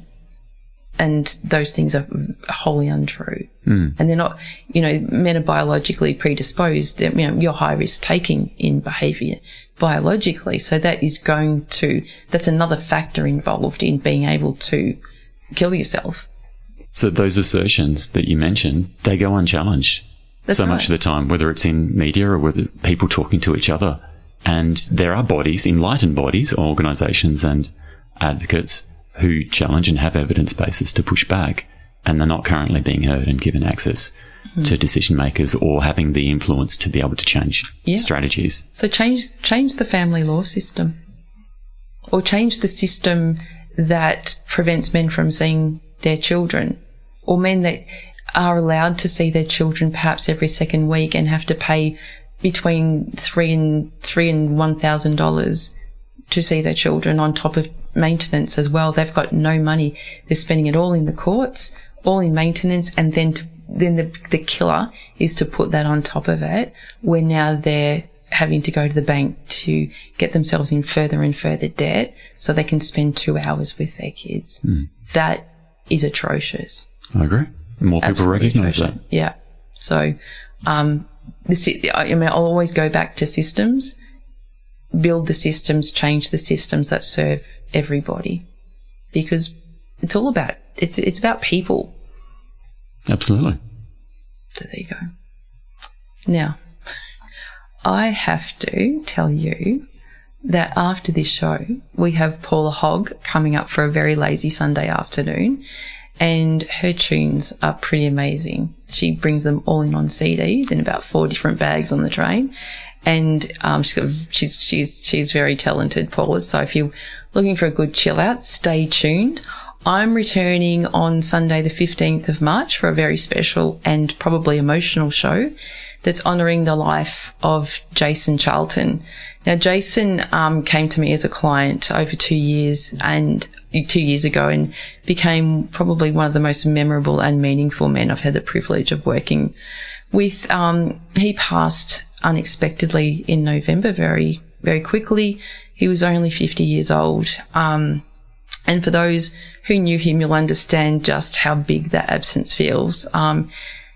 And those things are wholly untrue. And they're not, men are biologically predisposed. You're high risk taking in behaviour biologically. So that's another factor involved in being able to kill yourself. So those assertions that you mentioned, they go unchallenged. That's so right. Much of the time, whether it's in media or whether people talking to each other. And there are bodies, enlightened bodies, organisations and advocates who challenge and have evidence bases to push back, and they're not currently being heard and given access to decision makers or having the influence to be able to change strategies. So change the family law system, or change the system that prevents men from seeing their children, or men that are allowed to see their children perhaps every second week and have to pay between $3,000 and $1,000 to see their children on top of maintenance as well. They've got no money. They're spending it all in the courts, all in maintenance, and then the killer is to put that on top of it, where now they're having to go to the bank to get themselves in further and further debt so they can spend 2 hours with their kids. That is atrocious. I agree. More people recognise that. Yeah. So, I'll always go back to systems. Build the systems, change the systems that serve everybody, because it's all about it's about people. Absolutely. So there you go. Now, I have to tell you that after this show, we have Paula Hogg coming up for a very lazy Sunday afternoon, and her tunes are pretty amazing. She brings them all in on CDs in about 4 different bags on the train, and she's very talented, Paula. So if you're looking for a good chill out, stay tuned. I'm returning on Sunday the 15th of March for a very special and probably emotional show that's honouring the life of Jason Charlton. Now, Jason came to me as a client over 2 years ago and became probably one of the most memorable and meaningful men I've had the privilege of working with. He passed unexpectedly in November, very, very quickly. He was only 50 years old. And for those who knew him, you'll understand just how big that absence feels.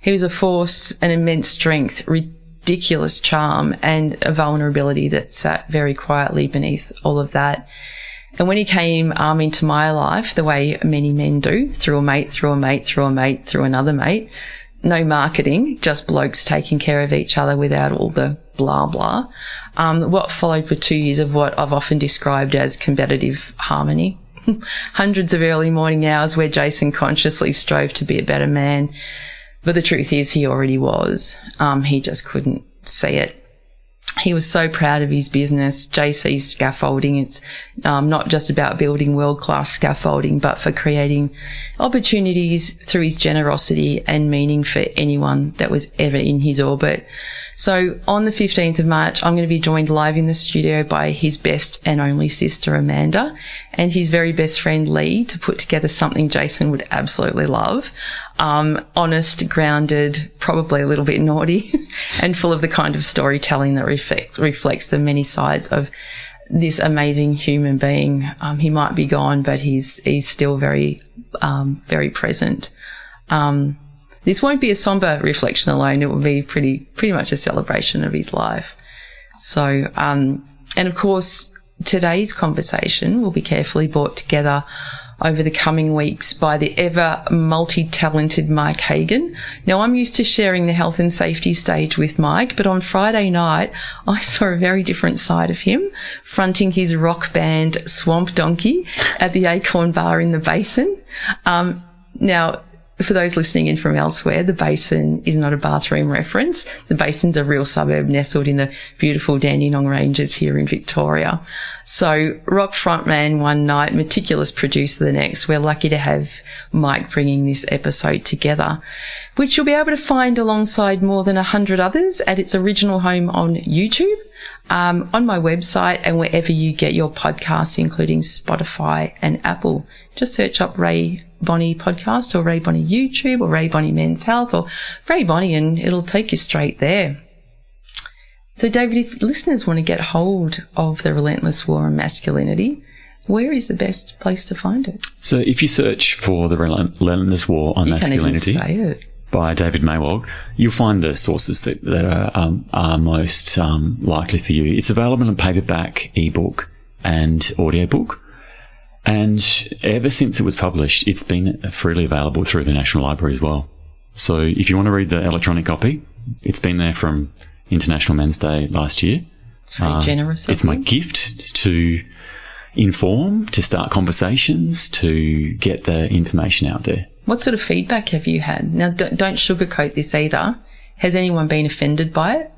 He was a force, an immense strength, ridiculous charm, and a vulnerability that sat very quietly beneath all of that. And when he came into my life, the way many men do, through a mate, through a mate, through a mate, through another mate, no marketing, just blokes taking care of each other without all the blah, blah. What followed were 2 years of what I've often described as combative harmony. Hundreds of early morning hours where Jason consciously strove to be a better man. But the truth is he already was. He just couldn't see it. He was so proud of his business, JC's Scaffolding. It's not just about building world-class scaffolding, but for creating opportunities through his generosity and meaning for anyone that was ever in his orbit. So on the 15th of March, I'm going to be joined live in the studio by his best and only sister, Amanda, and his very best friend, Lee, to put together something Jason would absolutely love. Honest, grounded, probably a little bit naughty, and full of the kind of storytelling that reflects the many sides of this amazing human being. He might be gone, but he's still very, very present. This won't be a somber reflection alone. It will be pretty much a celebration of his life. So, and of course, today's conversation will be carefully brought together over the coming weeks by the ever multi-talented Mike Hagan. Now, I'm used to sharing the health and safety stage with Mike, but on Friday night, I saw a very different side of him, fronting his rock band Swamp Donkey at the Acorn Bar in the Basin. Now, for those listening in from elsewhere, the Basin is not a bathroom reference. The Basin's a real suburb nestled in the beautiful Dandenong Ranges here in Victoria. So rock frontman one night, meticulous producer the next. We're lucky to have Mike bringing this episode together, which you'll be able to find alongside more than 100 others at its original home on YouTube, on my website, and wherever you get your podcasts, including Spotify and Apple. Just search up Rae Bonney Podcast or Rae Bonney YouTube or Rae Bonney Men's Health or Rae Bonney, and it'll take you straight there. So, David, if listeners want to get hold of the Relentless War on Masculinity, where is the best place to find it? So if you search for the Relentless War on Masculinity by David Maywald, you'll find the sources that are most likely for you. It's available in paperback, ebook and audiobook. And ever since it was published, it's been freely available through the National Library as well. So if you want to read the electronic copy, it's been there from International Men's Day last year. It's very generous. It's my gift to inform, to start conversations, to get the information out there. What sort of feedback have you had? Now, don't sugarcoat this either. Has anyone been offended by it?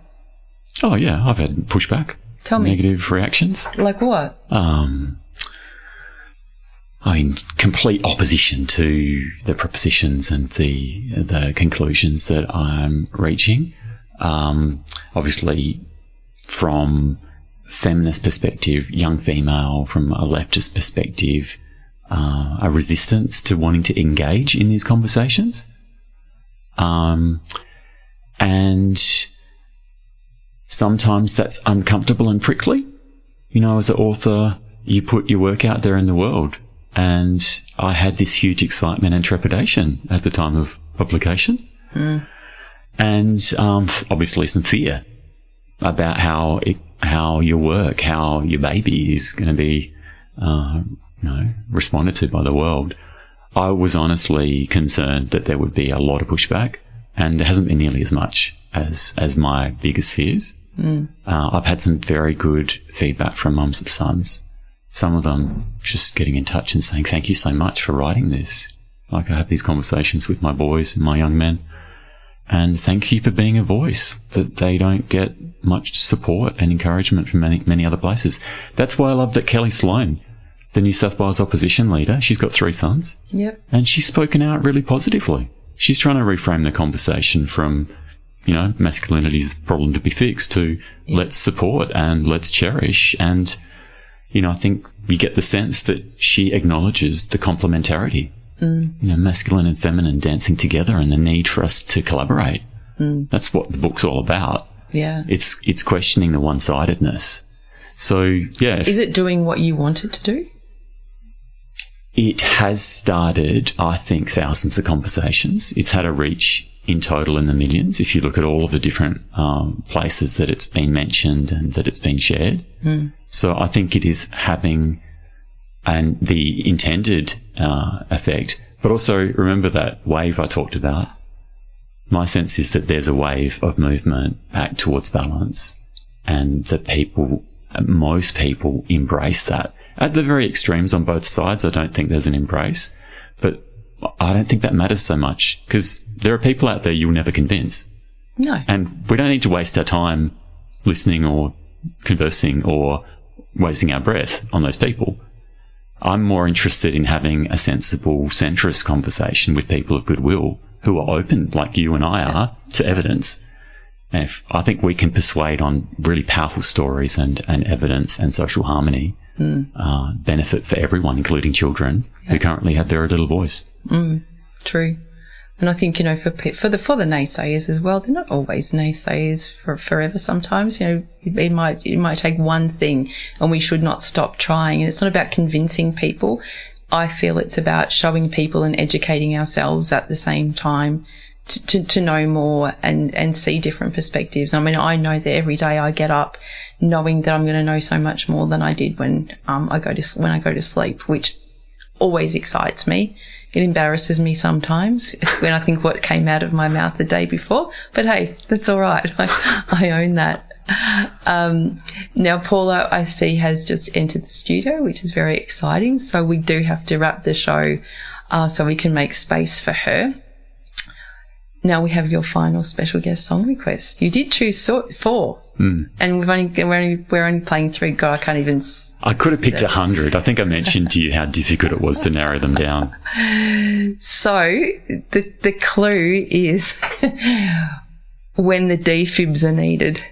Oh, yeah, I've had pushback. Tell me. Negative reactions. Like what? Complete opposition to the propositions and the conclusions that I'm reaching. Obviously, from feminist perspective, young female, from a leftist perspective, a resistance to wanting to engage in these conversations. And sometimes that's uncomfortable and prickly. You know, as an author, you put your work out there in the world. And I had this huge excitement and trepidation at the time of publication. Mm. And obviously some fear about how your work, how your baby is going to be responded to by the world. I was honestly concerned that there would be a lot of pushback, and there hasn't been nearly as much as my biggest fears. I've had some very good feedback from mums of sons. Some of them just getting in touch and saying, thank you so much for writing this. Like, I have these conversations with my boys and my young men. And thank you for being a voice that they don't get much support and encouragement from many other places. That's why I love that Kelly Sloan, the New South Wales opposition leader, she's got 3 sons. Yep. And she's spoken out really positively. She's trying to reframe the conversation from, masculinity is a problem to be fixed to let's support and let's cherish. And, I think you get the sense that she acknowledges the complementarity. Masculine and feminine dancing together and the need for us to collaborate. That's what the book's all about. Yeah. It's questioning the one-sidedness. So, yeah. Is it doing what you want it to do? It has started, I think, thousands of conversations. It's had a reach in total in the millions if you look at all of the different places that it's been mentioned and that it's been shared. So I think it is having the intended effect. But also remember that wave I talked about. My sense is that there's a wave of movement back towards balance, and that most people embrace that. At the very extremes on both sides, I don't think there's an embrace, but I don't think that matters so much, because there are people out there you'll never convince. No. And we don't need to waste our time listening or conversing or wasting our breath on those people. I'm more interested in having a sensible, centrist conversation with people of goodwill who are open, like you and I are, to evidence. And if I think we can persuade on really powerful stories and evidence and social harmony, benefit for everyone, including children who currently have very little voice. True. And I think, for the naysayers as well, they're not always naysayers for forever. Sometimes, it might take one thing, and we should not stop trying. And it's not about convincing people. I feel it's about showing people and educating ourselves at the same time to know more and see different perspectives. I mean, I know that every day I get up knowing that I'm going to know so much more than I did when I go to sleep, which always excites me. It embarrasses me sometimes when I think what came out of my mouth the day before, but hey, that's all right. I own that. Now, Paula, I see, has just entered the studio, which is very exciting. So we do have to wrap the show so we can make space for her. Now we have your final special guest song request. You did choose 4, and we're only playing 3. God, I can't even. I could have picked 100. I think I mentioned to you how difficult it was to narrow them down. So the clue is when the defibs are needed.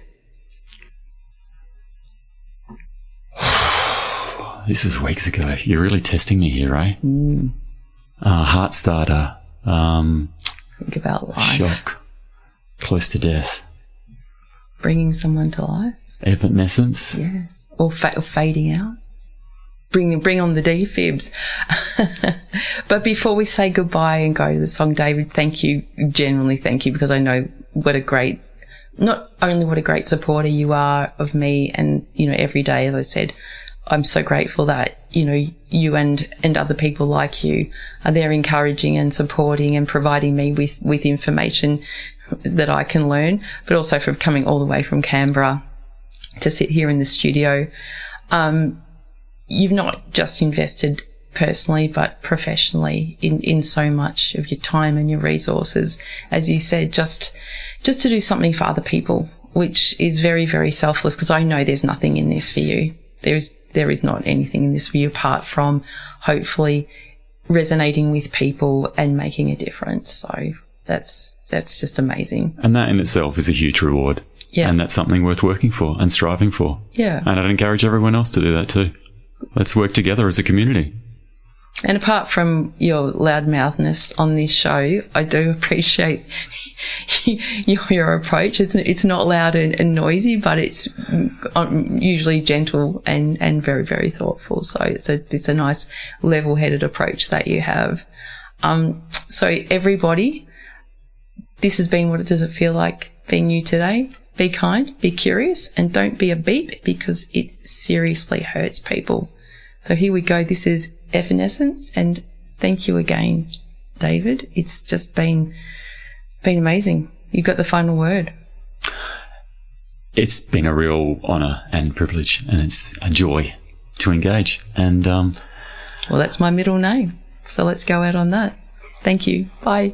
This was weeks ago. You're really testing me here, Rae. Heart starter. Think about life. Shock. Close to death. Bringing someone to life. Evanescence. Yes. Or fading out. Bring on the defibs. But before we say goodbye and go to the song, David, thank you. Genuinely thank you, because I know not only what a great supporter you are of me, and, every day, as I said, I'm so grateful that, you and other people like you are there encouraging and supporting and providing me with information that I can learn, but also from coming all the way from Canberra to sit here in the studio. You've not just invested personally, but professionally in so much of your time and your resources, as you said, just to do something for other people, which is very, very selfless, because I know there's nothing in this for you. There is not anything in this for you apart from hopefully resonating with people and making a difference. So that's just amazing. And that in itself is a huge reward. Yeah. And that's something worth working for and striving for. Yeah. And I'd encourage everyone else to do that too. Let's work together as a community. And apart from your loudmouthness on this show, I do appreciate your approach. It's not loud and noisy, but it's usually gentle and very, very thoughtful. So it's a nice level-headed approach that you have. So everybody, this has been What Does It Feel Like Being You Today? Be kind, be curious, and don't be a beep, because it seriously hurts people. So here we go. This is Evanescence, and thank you again, David. It's just been amazing. You got the final word. it's been a real honour and privilege, and it's a joy to engage. And well, that's my middle name, so let's go out on that. Thank you. Bye.